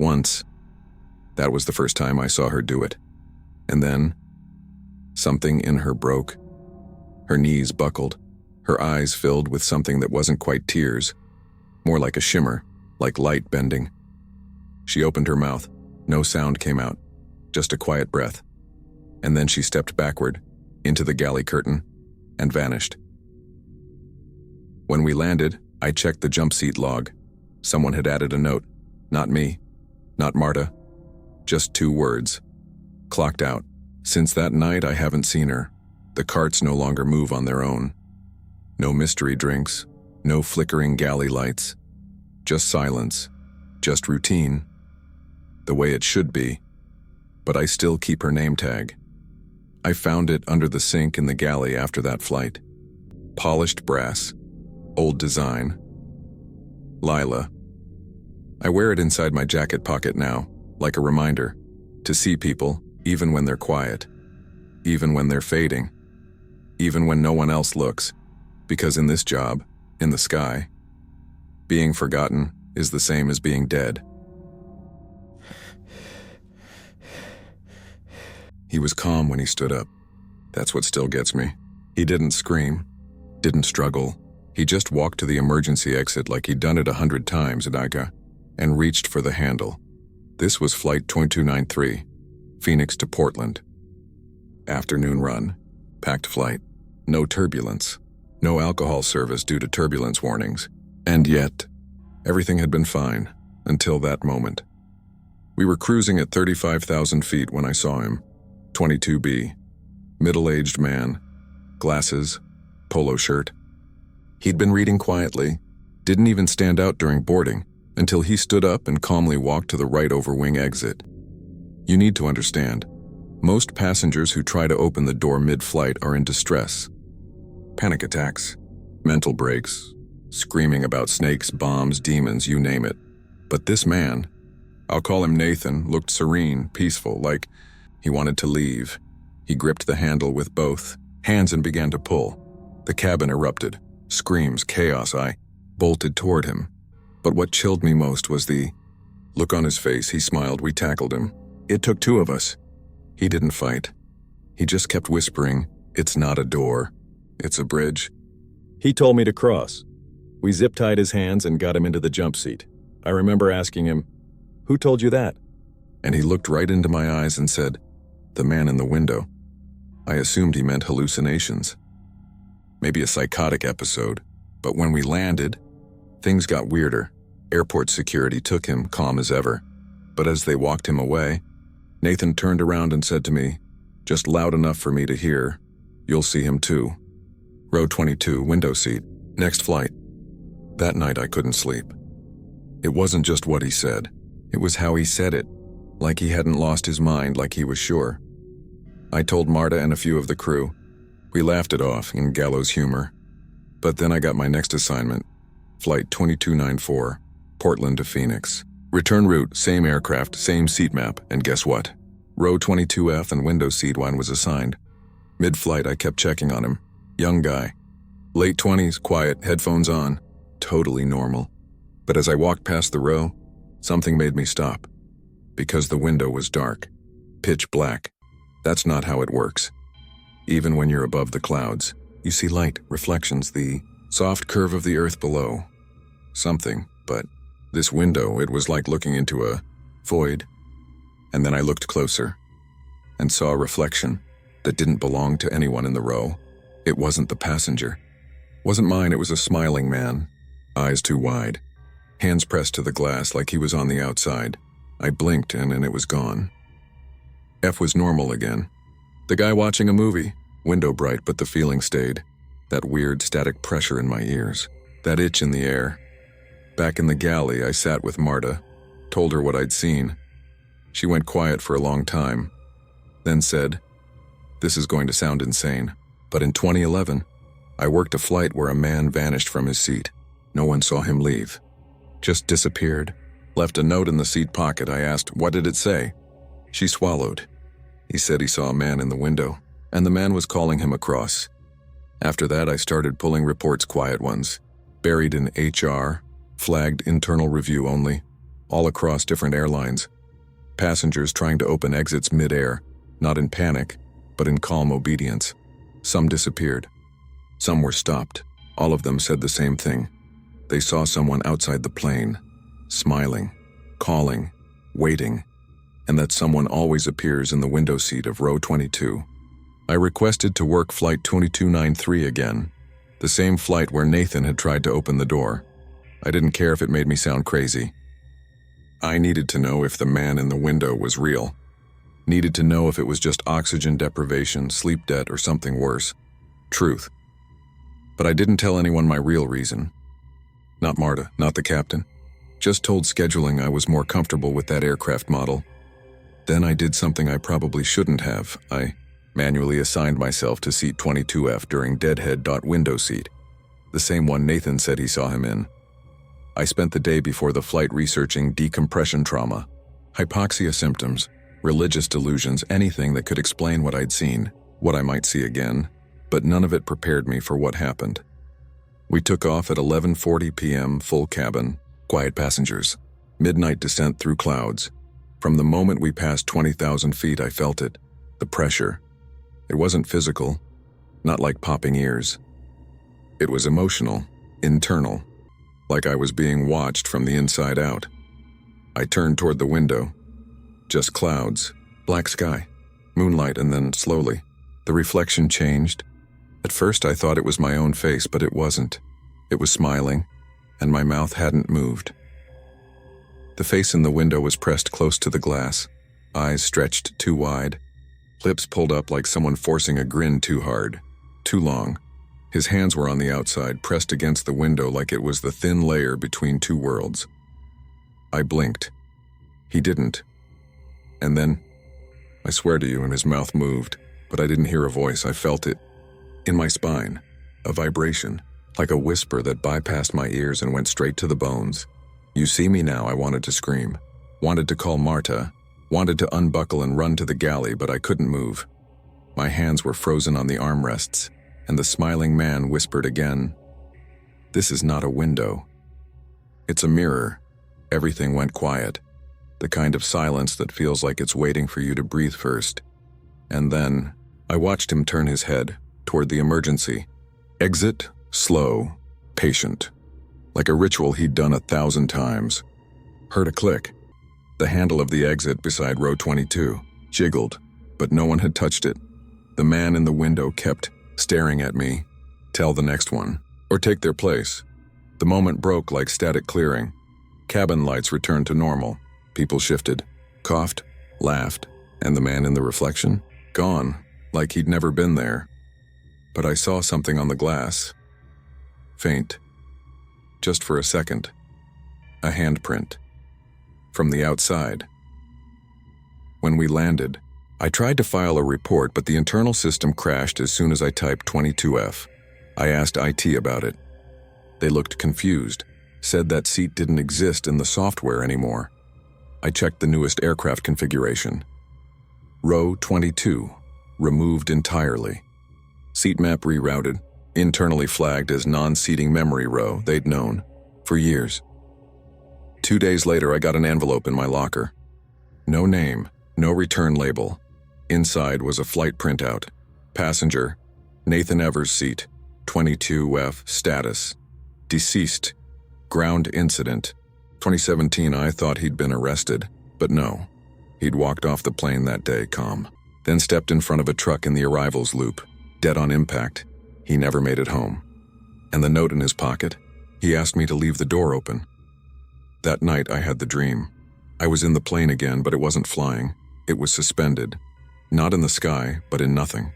Once. That was the first time I saw her do it. And then, something in her broke. Her knees buckled, her eyes filled with something that wasn't quite tears, more like a shimmer, like light bending. She opened her mouth. No sound came out, just a quiet breath. And then she stepped backward, into the galley curtain, and vanished. When we landed, I checked the jump seat log. Someone had added a note. Not me, not Marta. Just 2 words. Clocked out. Since that night, I haven't seen her. The carts no longer move on their own. No mystery drinks, no flickering galley lights. Just silence, just routine. The way it should be. But I still keep her name tag. I found it under the sink in the galley after that flight. Polished brass, old design. Lila. I wear it inside my jacket pocket now, like a reminder, to see people, even when they're quiet, even when they're fading, even when no one else looks, because in this job, in the sky, being forgotten is the same as being dead. He was calm when he stood up. That's what still gets me. He didn't scream, didn't struggle. He just walked to the emergency exit like he'd done it 100 times at Ica, and reached for the handle. This was Flight 2293, Phoenix to Portland. Afternoon run, packed flight, no turbulence, no alcohol service due to turbulence warnings. And yet, everything had been fine, until that moment. We were cruising at 35,000 feet when I saw him. 22B, middle-aged man, glasses, polo shirt. He'd been reading quietly, didn't even stand out during boarding, until he stood up and calmly walked to the right overwing exit. You need to understand, most passengers who try to open the door mid-flight are in distress. Panic attacks, mental breaks, screaming about snakes, bombs, demons, you name it. But this man, I'll call him Nathan, looked serene, peaceful, like he wanted to leave. He gripped the handle with both hands and began to pull. The cabin erupted. Screams, chaos. I bolted toward him. But what chilled me most was the look on his face. He smiled. We tackled him. It took 2 of us. He didn't fight. He just kept whispering, "It's not a door. It's a bridge." He told me to cross. We zip-tied his hands and got him into the jump seat. I remember asking him, "Who told you that?" And he looked right into my eyes and said, "The man in the window." I assumed he meant hallucinations. Maybe a psychotic episode. But when we landed, things got weirder. Airport security took him, calm as ever. But as they walked him away, Nathan turned around and said to me, just loud enough for me to hear, "You'll see him too. Row 22, window seat, next flight." That night I couldn't sleep. It wasn't just what he said. It was how he said it, like he hadn't lost his mind, like he was sure. I told Marta and a few of the crew. We laughed it off in gallows humor. But then I got my next assignment, Flight 2294, Portland to Phoenix. Return route, same aircraft, same seat map, and guess what? Row 22F and window seat 1 was assigned. Mid-flight, I kept checking on him. Young guy. Late 20s, quiet, headphones on. Totally normal. But as I walked past the row, something made me stop. Because the window was dark. Pitch black. That's not how it works. Even when you're above the clouds, you see light, reflections, the soft curve of the earth below. Something, but this window, it was like looking into a void. And then I looked closer and saw a reflection that didn't belong to anyone in the row. It wasn't the passenger. Wasn't mine, it was a smiling man, eyes too wide, hands pressed to the glass like he was on the outside. I blinked and it was gone. F was normal again. The guy watching a movie, window bright, but the feeling stayed. That weird static pressure in my ears, that itch in the air. Back in the galley, I sat with Marta, told her what I'd seen. She went quiet for a long time, then said, "This is going to sound insane, but in 2011, I worked a flight where a man vanished from his seat. No one saw him leave. Just disappeared. Left a note in the seat pocket. I asked, what did it say? She swallowed. He said he saw a man in the window, and the man was calling him across. After that, I started pulling reports, quiet ones, buried in HR, flagged internal review only, all across different airlines. Passengers trying to open exits mid-air, not in panic, but in calm obedience. Some disappeared. Some were stopped. All of them said the same thing. They saw someone outside the plane, smiling, calling, waiting, and that someone always appears in the window seat of row 22. I requested to work flight 2293 again, the same flight where Nathan had tried to open the door. I didn't care if it made me sound crazy. I needed to know if the man in the window was real. Needed to know if it was just oxygen deprivation, sleep debt, or something worse. Truth. But I didn't tell anyone my real reason. Not Marta, not the captain. Just told scheduling I was more comfortable with that aircraft model. Then I did something I probably shouldn't have. I manually assigned myself to seat 22F during deadhead window seat, the same one Nathan said he saw him in. I spent the day before the flight researching decompression trauma, hypoxia symptoms, religious delusions, anything that could explain what I'd seen, what I might see again, but none of it prepared me for what happened. We took off at 11:40 p.m., full cabin, quiet passengers, midnight descent through clouds. From the moment we passed 20,000 feet, I felt it, the pressure. It wasn't physical, not like popping ears. It was emotional, internal, like I was being watched from the inside out. I turned toward the window. Just clouds, black sky, moonlight, and then slowly, the reflection changed. At first I thought it was my own face, but it wasn't. It was smiling, and my mouth hadn't moved. The face in the window was pressed close to the glass, eyes stretched too wide, lips pulled up like someone forcing a grin too hard, too long. His hands were on the outside, pressed against the window like it was the thin layer between two worlds. I blinked. He didn't. And then, I swear to you, and his mouth moved, but I didn't hear a voice. I felt it. In my spine, a vibration, like a whisper that bypassed my ears and went straight to the bones. You see me now, I wanted to scream. Wanted to call Marta. Wanted to unbuckle and run to the galley, but I couldn't move. My hands were frozen on the armrests, and the smiling man whispered again, "This is not a window. It's a mirror." Everything went quiet, the kind of silence that feels like it's waiting for you to breathe first. And then, I watched him turn his head toward the emergency. Exit, slow, patient. Like a ritual he'd done 1,000 times. Heard a click. The handle of the exit beside row 22 jiggled, but no one had touched it. The man in the window kept staring at me. Tell the next one, or take their place. The moment broke like static clearing. Cabin lights returned to normal. People shifted, coughed, laughed, and the man in the reflection? Gone, like he'd never been there. But I saw something on the glass. Faint. Just for a second. A handprint. From the outside. When we landed, I tried to file a report, but the internal system crashed as soon as I typed 22F. I asked IT about it. They looked confused, said that seat didn't exist in the software anymore. I checked the newest aircraft configuration. Row 22, removed entirely. Seat map rerouted, internally flagged as non-seating memory row they'd known for years. 2 days later, I got an envelope in my locker. No name, no return label. Inside was a flight printout. Passenger, Nathan Evers' seat, 22F, status, deceased, ground incident. 2017, I thought he'd been arrested, but no. He'd walked off the plane that day, calm, then stepped in front of a truck in the arrivals loop, dead on impact. He never made it home. And the note in his pocket? He asked me to leave the door open. That night, I had the dream. I was in the plane again, but it wasn't flying. It was suspended. Not in the sky, but in nothing.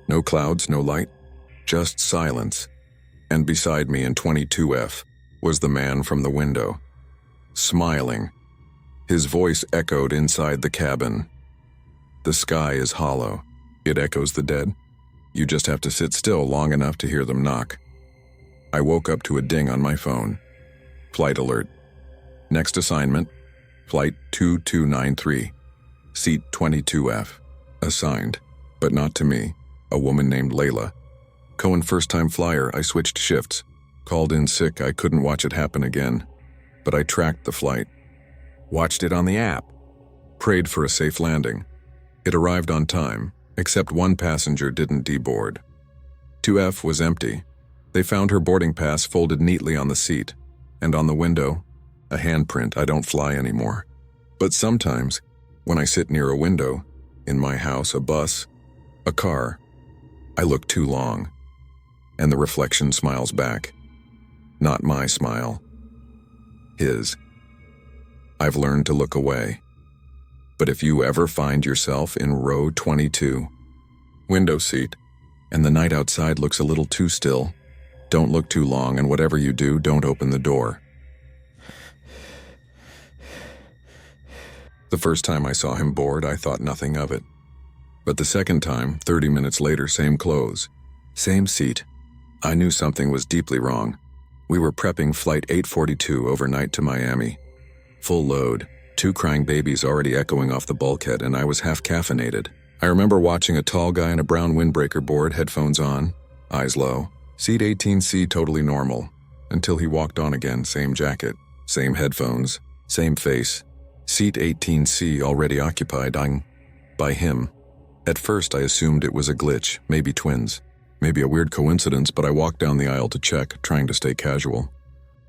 No clouds, no light, just silence. And beside me in 22F was the man from the window, smiling. His voice echoed inside the cabin. The sky is hollow. It echoes the dead. You just have to sit still long enough to hear them knock. I woke up to a ding on my phone. Flight alert. Next assignment, Flight 2293, Seat 22F. Assigned, but not to me, a woman named Layla. Cohen first-time flyer, I switched shifts. Called in sick, I couldn't watch it happen again. But I tracked the flight. Watched it on the app. Prayed for a safe landing. It arrived on time, except one passenger didn't deboard. 2F was empty. They found her boarding pass folded neatly on the seat, and on the window, a handprint. I don't fly anymore. But sometimes, when I sit near a window, in my house, a bus, a car, I look too long, and the reflection smiles back. Not my smile. His. I've learned to look away. But if you ever find yourself in row 22, window seat, and the night outside looks a little too still, don't look too long, and whatever you do, don't open the door. The first time I saw him board, I thought nothing of it. But the second time, 30 minutes later, same clothes, same seat, I knew something was deeply wrong. We were prepping Flight 842 overnight to Miami. Full load, 2 crying babies already echoing off the bulkhead, and I was half caffeinated. I remember watching a tall guy in a brown windbreaker board, headphones on, eyes low. Seat 18C totally normal, until he walked on again, same jacket, same headphones, same face. Seat 18C already occupied by him. At first I assumed it was a glitch, maybe twins, maybe a weird coincidence, but I walked down the aisle to check, trying to stay casual.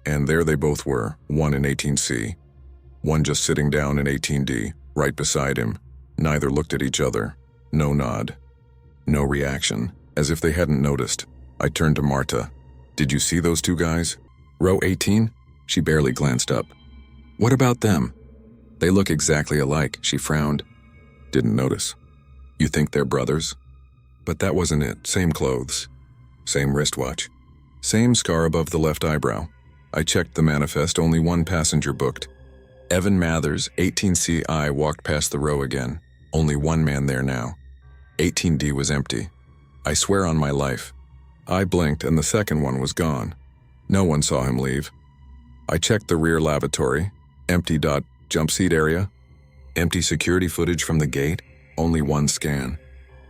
And there they both were, one in 18C, one just sitting down in 18D, right beside him. Neither looked at each other. No nod. No reaction, as if they hadn't noticed. I turned to Marta. Did you see those 2 guys? Row 18? She barely glanced up. What about them? They look exactly alike, she frowned. Didn't notice. You think they're brothers? But that wasn't it. Same clothes. Same wristwatch. Same scar above the left eyebrow. I checked the manifest, only one passenger booked. Evan Mathers, 18CI, walked past the row again. Only one man there now. 18D was empty. I swear on my life. I blinked and the second one was gone. No one saw him leave. I checked the rear lavatory. Empty. Jump seat area. Empty security footage from the gate. Only one scan.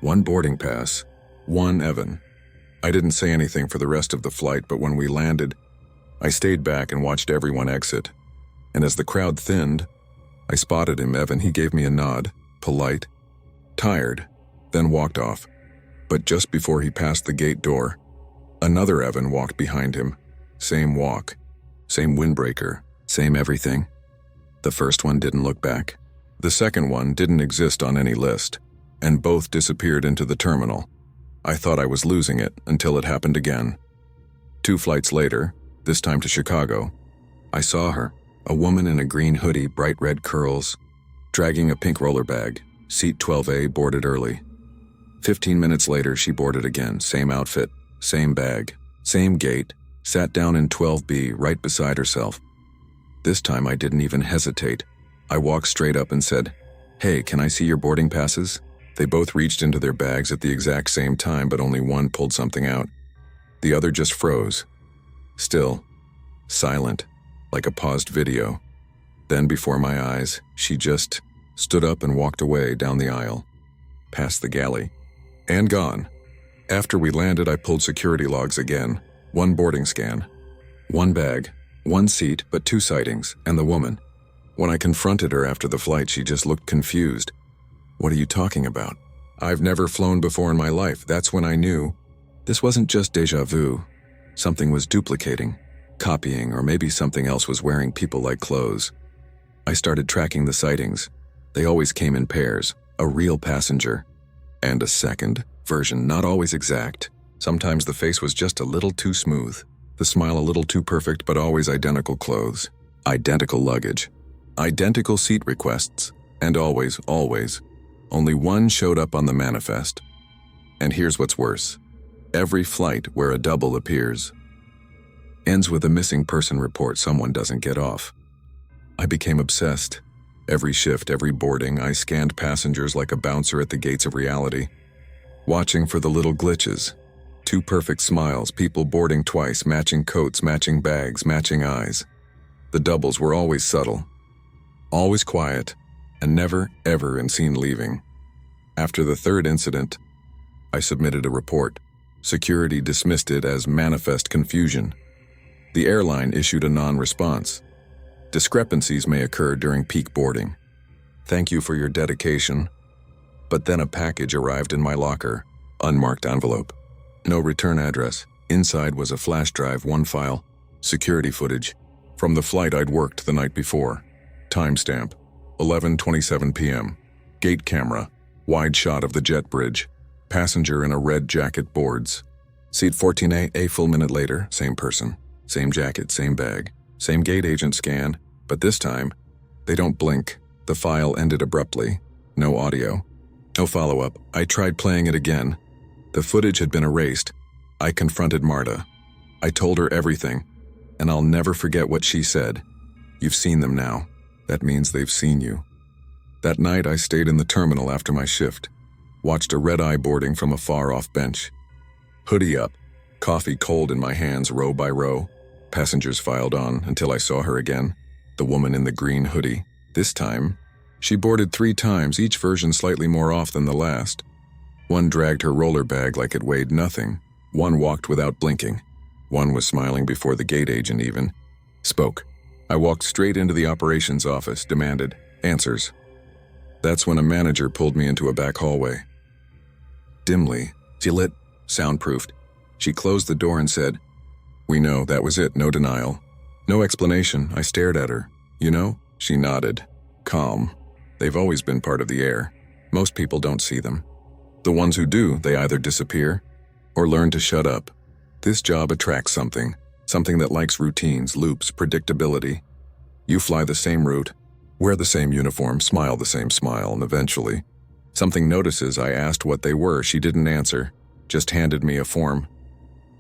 One boarding pass. One Evan. I didn't say anything for the rest of the flight, but when we landed, I stayed back and watched everyone exit. And as the crowd thinned, I spotted him, Evan. He gave me a nod, polite, tired, then walked off. But just before he passed the gate door, another Evan walked behind him. Same walk, same windbreaker, same everything. The first one didn't look back. The second one didn't exist on any list, and both disappeared into the terminal. I thought I was losing it until it happened again. 2 flights later, this time to Chicago, I saw her, a woman in a green hoodie, bright red curls, dragging a pink roller bag, seat 12A, boarded early. 15 minutes later, she boarded again, same outfit, same bag, same gate, sat down in 12B right beside herself. This time I didn't even hesitate. I walked straight up and said, "Hey, can I see your boarding passes?" They both reached into their bags at the exact same time, but only one pulled something out. The other just froze. Still, silent, like a paused video. Then before my eyes, she just stood up and walked away down the aisle, past the galley, and gone. After we landed, I pulled security logs again. One boarding scan. One bag. One seat, but 2 sightings, and the woman. When I confronted her after the flight, she just looked confused. What are you talking about? I've never flown before in my life. That's when I knew. This wasn't just déjà vu. Something was duplicating, copying, or maybe something else was wearing people-like clothes. I started tracking the sightings. They always came in pairs, a real passenger. And a second version, not always exact. Sometimes the face was just a little too smooth, the smile a little too perfect, but always identical clothes, identical luggage, identical seat requests, and always, only one showed up on the manifest. And here's what's worse. Every flight where a double appears ends with a missing person report. Someone doesn't get off. I became obsessed. Every shift, every boarding, I scanned passengers like a bouncer at the gates of reality, watching for the little glitches. 2 perfect smiles, people boarding twice, matching coats, matching bags, matching eyes. The doubles were always subtle, always quiet, and never, ever seen leaving. After the 3rd incident, I submitted a report. Security dismissed it as manifest confusion. The airline issued a non-response. Discrepancies may occur during peak boarding. Thank you for your dedication. But then a package arrived in my locker, unmarked envelope. No return address. Inside was a flash drive, 1 file, security footage, from the flight I'd worked the night before. Timestamp, 11:27 p.m. Gate camera, wide shot of the jet bridge. Passenger in a red jacket boards. Seat 14A, a full minute later, same person, same jacket, same bag, same gate agent scan, but this time, they don't blink. The file ended abruptly. No audio. No follow-up. I tried playing it again. The footage had been erased. I confronted Marta. I told her everything, and I'll never forget what she said. You've seen them now. That means they've seen you. That night, I stayed in the terminal after my shift, watched a red-eye boarding from a far-off bench. Hoodie up, coffee cold in my hands row by row. Passengers filed on until I saw her again, the woman in the green hoodie. This time, she boarded 3 times, each version slightly more off than the last. One dragged her roller bag like it weighed nothing. One walked without blinking. One was smiling before the gate agent even spoke. I walked straight into the operations office, demanded answers. That's when a manager pulled me into a back hallway. Dimly, she lit, soundproofed. She closed the door and said, "We know, that was it, no denial." No explanation. I stared at her. You know? She nodded. Calm. They've always been part of the air. Most people don't see them. The ones who do, they either disappear or learn to shut up. This job attracts something that likes routines, loops, predictability. You fly the same route, wear the same uniform, smile the same smile, and eventually, something notices. I asked what they were. She didn't answer, just handed me a form.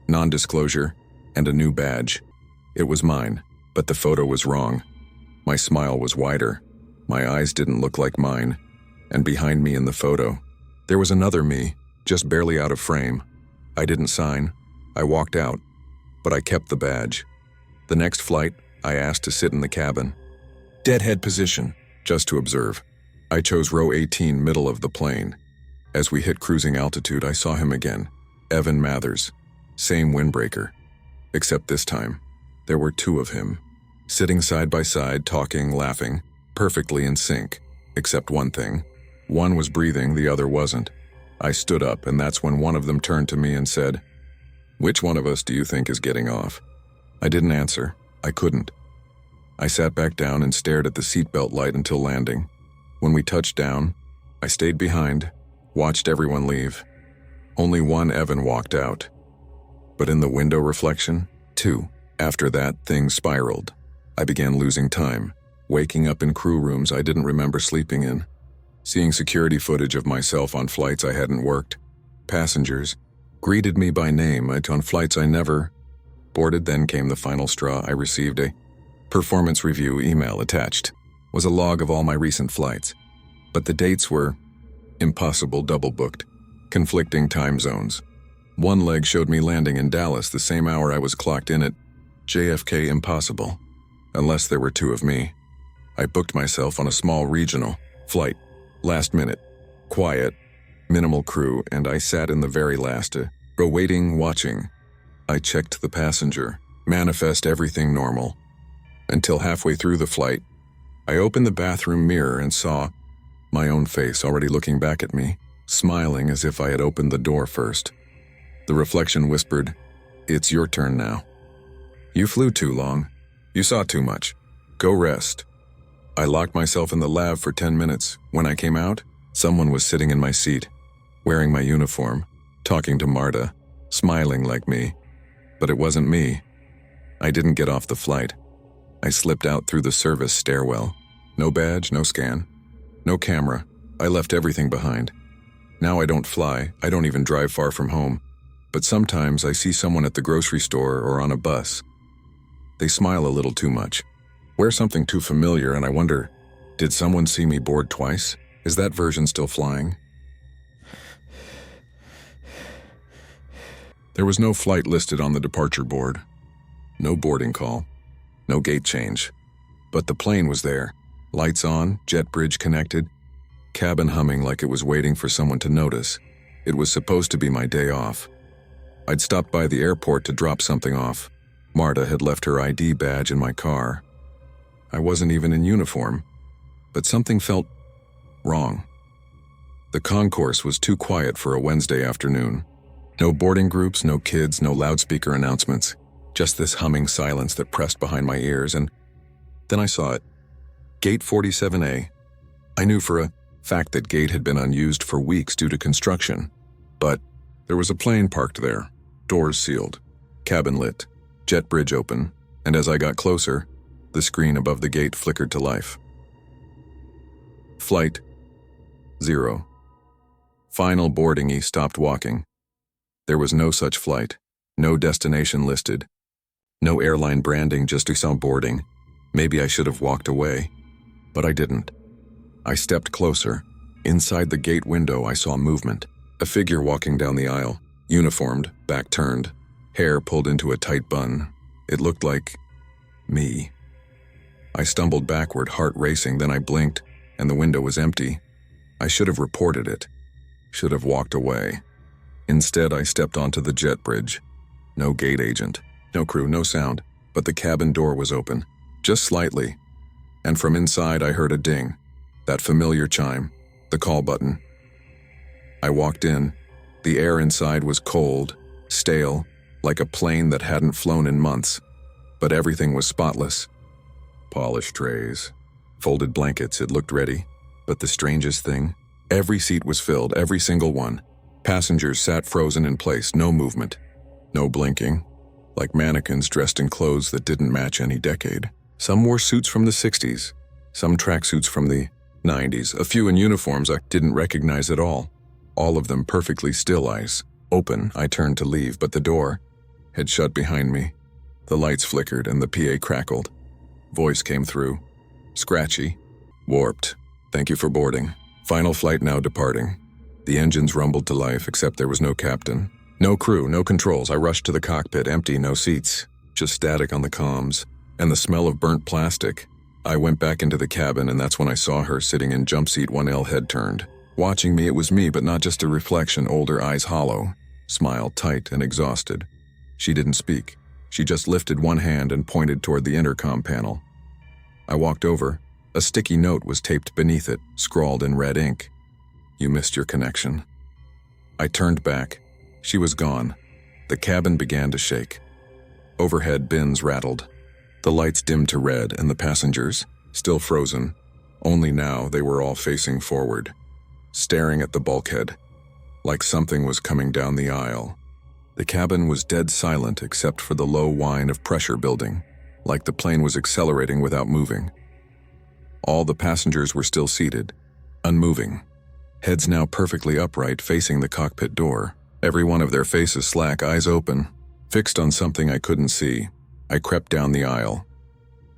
Non-disclosure and a new badge. It was mine, but the photo was wrong. My smile was wider. My eyes didn't look like mine. And behind me in the photo, there was another me, just barely out of frame. I didn't sign. I walked out, but I kept the badge. The next flight, I asked to sit in the cabin. Deadhead position, just to observe. I chose row 18, middle of the plane. As we hit cruising altitude, I saw him again. Evan Mathers. Same windbreaker. Except this time, there were 2 of him. Sitting side by side, talking, laughing, perfectly in sync. Except one thing. One was breathing, the other wasn't. I stood up, and that's when one of them turned to me and said, "Which one of us do you think is getting off?" I didn't answer. I couldn't. I sat back down and stared at the seatbelt light until landing. When we touched down, I stayed behind, watched everyone leave. Only one Evan walked out. But in the window reflection, 2. After that, things spiraled. I began losing time, waking up in crew rooms I didn't remember sleeping in, seeing security footage of myself on flights I hadn't worked. Passengers greeted me by name on flights I never boarded. Then came the final straw. I received a performance review email. Attached was a log of all my recent flights, but the dates were impossible, double booked, conflicting time zones. One leg showed me landing in Dallas the same hour I was clocked in at JFK. Impossible, unless there were 2 of me. I booked myself on a small regional flight, last minute, quiet, Minimal crew, and I sat in the very last row waiting, watching. I checked the passenger, manifest everything normal. Until halfway through the flight, I opened the bathroom mirror and saw my own face already looking back at me, smiling as if I had opened the door first. The reflection whispered, "It's your turn now. You flew too long. You saw too much. Go rest." I locked myself in the lab for 10 minutes. When I came out, someone was sitting in my seat, wearing my uniform, talking to Marta, smiling like me. But it wasn't me. I didn't get off the flight. I slipped out through the service stairwell. No badge, no scan, no camera. I left everything behind. Now I don't fly, I don't even drive far from home. But sometimes I see someone at the grocery store or on a bus. They smile a little too much, wear something too familiar, and I wonder, did someone see me board twice? Is that version still flying? There was no flight listed on the departure board. No boarding call. No gate change. But the plane was there. Lights on, jet bridge connected, cabin humming like it was waiting for someone to notice. It was supposed to be my day off. I'd stopped by the airport to drop something off. Marta had left her ID badge in my car. I wasn't even in uniform, but something felt wrong. The concourse was too quiet for a Wednesday afternoon. No boarding groups, no kids, no loudspeaker announcements. Just this humming silence that pressed behind my ears, and then I saw it. Gate 47A. I knew for a fact that gate had been unused for weeks due to construction. But there was a plane parked there, doors sealed, cabin lit, jet bridge open, and as I got closer, the screen above the gate flickered to life. Flight 0. Final boarding. He stopped walking. There was no such flight, no destination listed, no airline branding, just I saw boarding. Maybe I should have walked away, but I didn't. I stepped closer. Inside the gate window, I saw movement. A figure walking down the aisle, uniformed, back turned, hair pulled into a tight bun. It looked like me. I stumbled backward, heart racing, then I blinked, and the window was empty. I should have reported it. Should have walked away. Instead, I stepped onto the jet bridge. No gate agent, no crew, no sound, but the cabin door was open, just slightly. And from inside, I heard a ding, that familiar chime, the call button. I walked in. The air inside was cold, stale, like a plane that hadn't flown in months. But everything was spotless. Polished trays, folded blankets, it looked ready. But the strangest thing, every seat was filled, every single one. Passengers sat frozen in place, no movement, no blinking, like mannequins dressed in clothes that didn't match any decade. Some wore suits from the 60s, some tracksuits from the 90s, a few in uniforms I didn't recognize at all of them perfectly still, eyes open. I turned to leave, but the door had shut behind me. The lights flickered and the PA crackled. Voice came through, scratchy, warped. "Thank you for boarding. Final flight now departing." The engines rumbled to life, except there was no captain. No crew, no controls. I rushed to the cockpit, empty, no seats, just static on the comms, and the smell of burnt plastic. I went back into the cabin, and that's when I saw her sitting in jump seat 1L, head turned. Watching me, it was me, but not just a reflection, older, eyes hollow, smile tight and exhausted. She didn't speak. She just lifted one hand and pointed toward the intercom panel. I walked over. A sticky note was taped beneath it, scrawled in red ink. "You missed your connection." I turned back. She was gone. The cabin began to shake. Overhead bins rattled. The lights dimmed to red, and the passengers, still frozen, only now they were all facing forward, staring at the bulkhead, like something was coming down the aisle. The cabin was dead silent except for the low whine of pressure building, like the plane was accelerating without moving. All the passengers were still seated, unmoving, heads now perfectly upright facing the cockpit door, every one of their faces slack, eyes open, fixed on something I couldn't see. I crept down the aisle.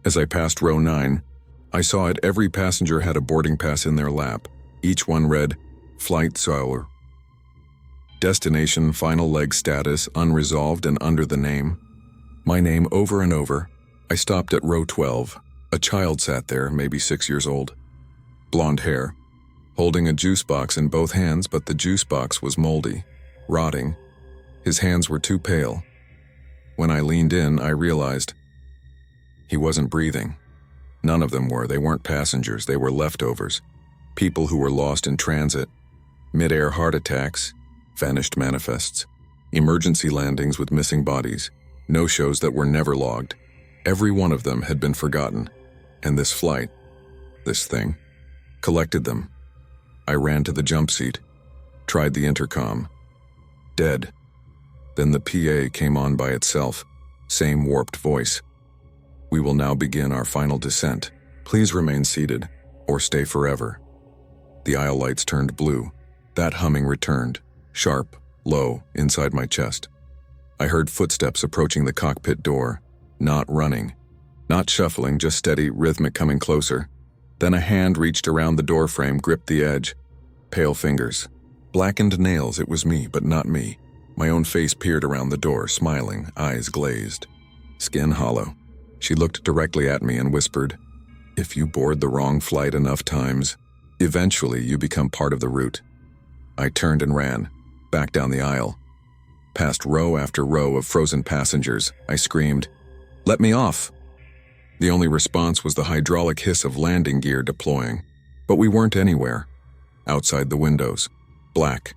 As I passed row 9, I saw it. Every passenger had a boarding pass in their lap. Each one read, "Flight Solar." Destination, final leg status, unresolved, and under the name. My name over and over. I stopped at row 12. A child sat there, maybe 6 years old. Blonde hair, holding a juice box in both hands, but the juice box was moldy, rotting. His hands were too pale. When I leaned in, I realized he wasn't breathing. None of them were. They weren't passengers. They were leftovers. People who were lost in transit, mid-air heart attacks, vanished manifests, emergency landings with missing bodies, no-shows that were never logged. Every one of them had been forgotten. And this flight, this thing, collected them. I ran to the jump seat, tried the intercom. Dead. Then the PA came on by itself, same warped voice. We will now begin our final descent. Please remain seated, or stay forever. The aisle lights turned blue. That humming returned, sharp, low, inside my chest. I heard footsteps approaching the cockpit door, not running, not shuffling, just steady, rhythmic coming closer. Then a hand reached around the door frame, gripped the edge. Pale fingers. Blackened nails. It was me, but not me. My own face peered around the door, smiling, eyes glazed. Skin hollow. She looked directly at me and whispered, "If you board the wrong flight enough times, eventually you become part of the route." I turned and ran, back down the aisle. Past row after row of frozen passengers, I screamed, "Let me off!" The only response was the hydraulic hiss of landing gear deploying. But we weren't anywhere. Outside the windows, black.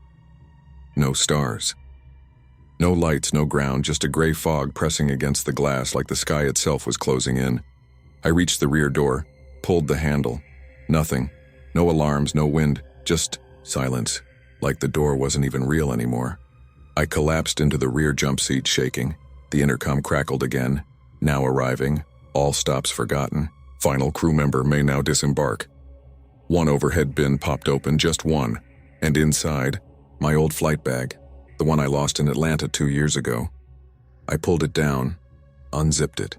No stars. No lights, no ground, just a gray fog pressing against the glass like the sky itself was closing in. I reached the rear door, pulled the handle. Nothing. No alarms, no wind, just silence, like the door wasn't even real anymore. I collapsed into the rear jump seat, shaking. The intercom crackled again. Now arriving. All stops forgotten. Final crew member may now disembark. One overhead bin popped open, just one, and inside, my old flight bag, the one I lost in Atlanta 2 years ago. I pulled it down, unzipped it.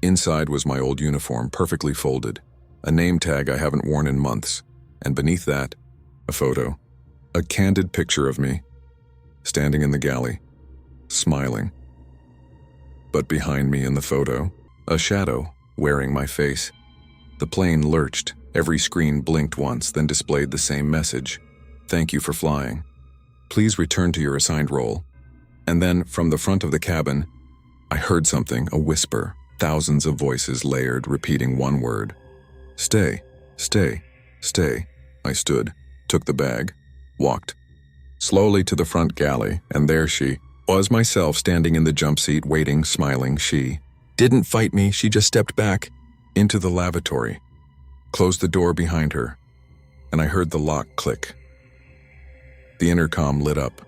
Inside was my old uniform, perfectly folded, a name tag I haven't worn in months, and beneath that, a photo, a candid picture of me, standing in the galley, smiling. But behind me in the photo, a shadow, wearing my face. The plane lurched, every screen blinked once, then displayed the same message. "Thank you for flying. Please return to your assigned role." And then, from the front of the cabin, I heard something, a whisper, thousands of voices layered, repeating one word. "Stay, stay, stay." I stood, took the bag, walked slowly to the front galley, and there she was, myself, standing in the jump seat, waiting, smiling. She didn't fight me, she just stepped back into the lavatory, closed the door behind her, and I heard the lock click. The intercom lit up.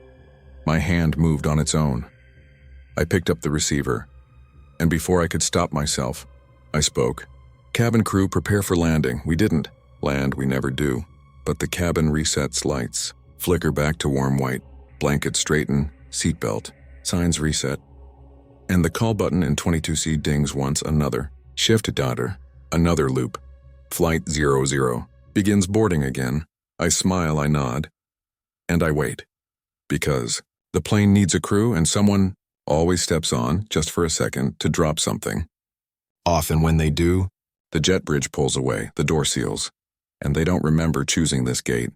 My hand moved on its own. I picked up the receiver, and before I could stop myself, I spoke. "Cabin crew, prepare for landing." We didn't land, we never do. But the cabin resets, lights flicker back to warm white, blanket straighten, seatbelt, signs reset. And the call button in 22C dings once, another. Shift daughter, another loop. Flight 00 begins boarding again. I smile, I nod, and I wait. Because the plane needs a crew, and someone always steps on, just for a second, to drop something. Often when they do, the jet bridge pulls away, the door seals, and they don't remember choosing this gate.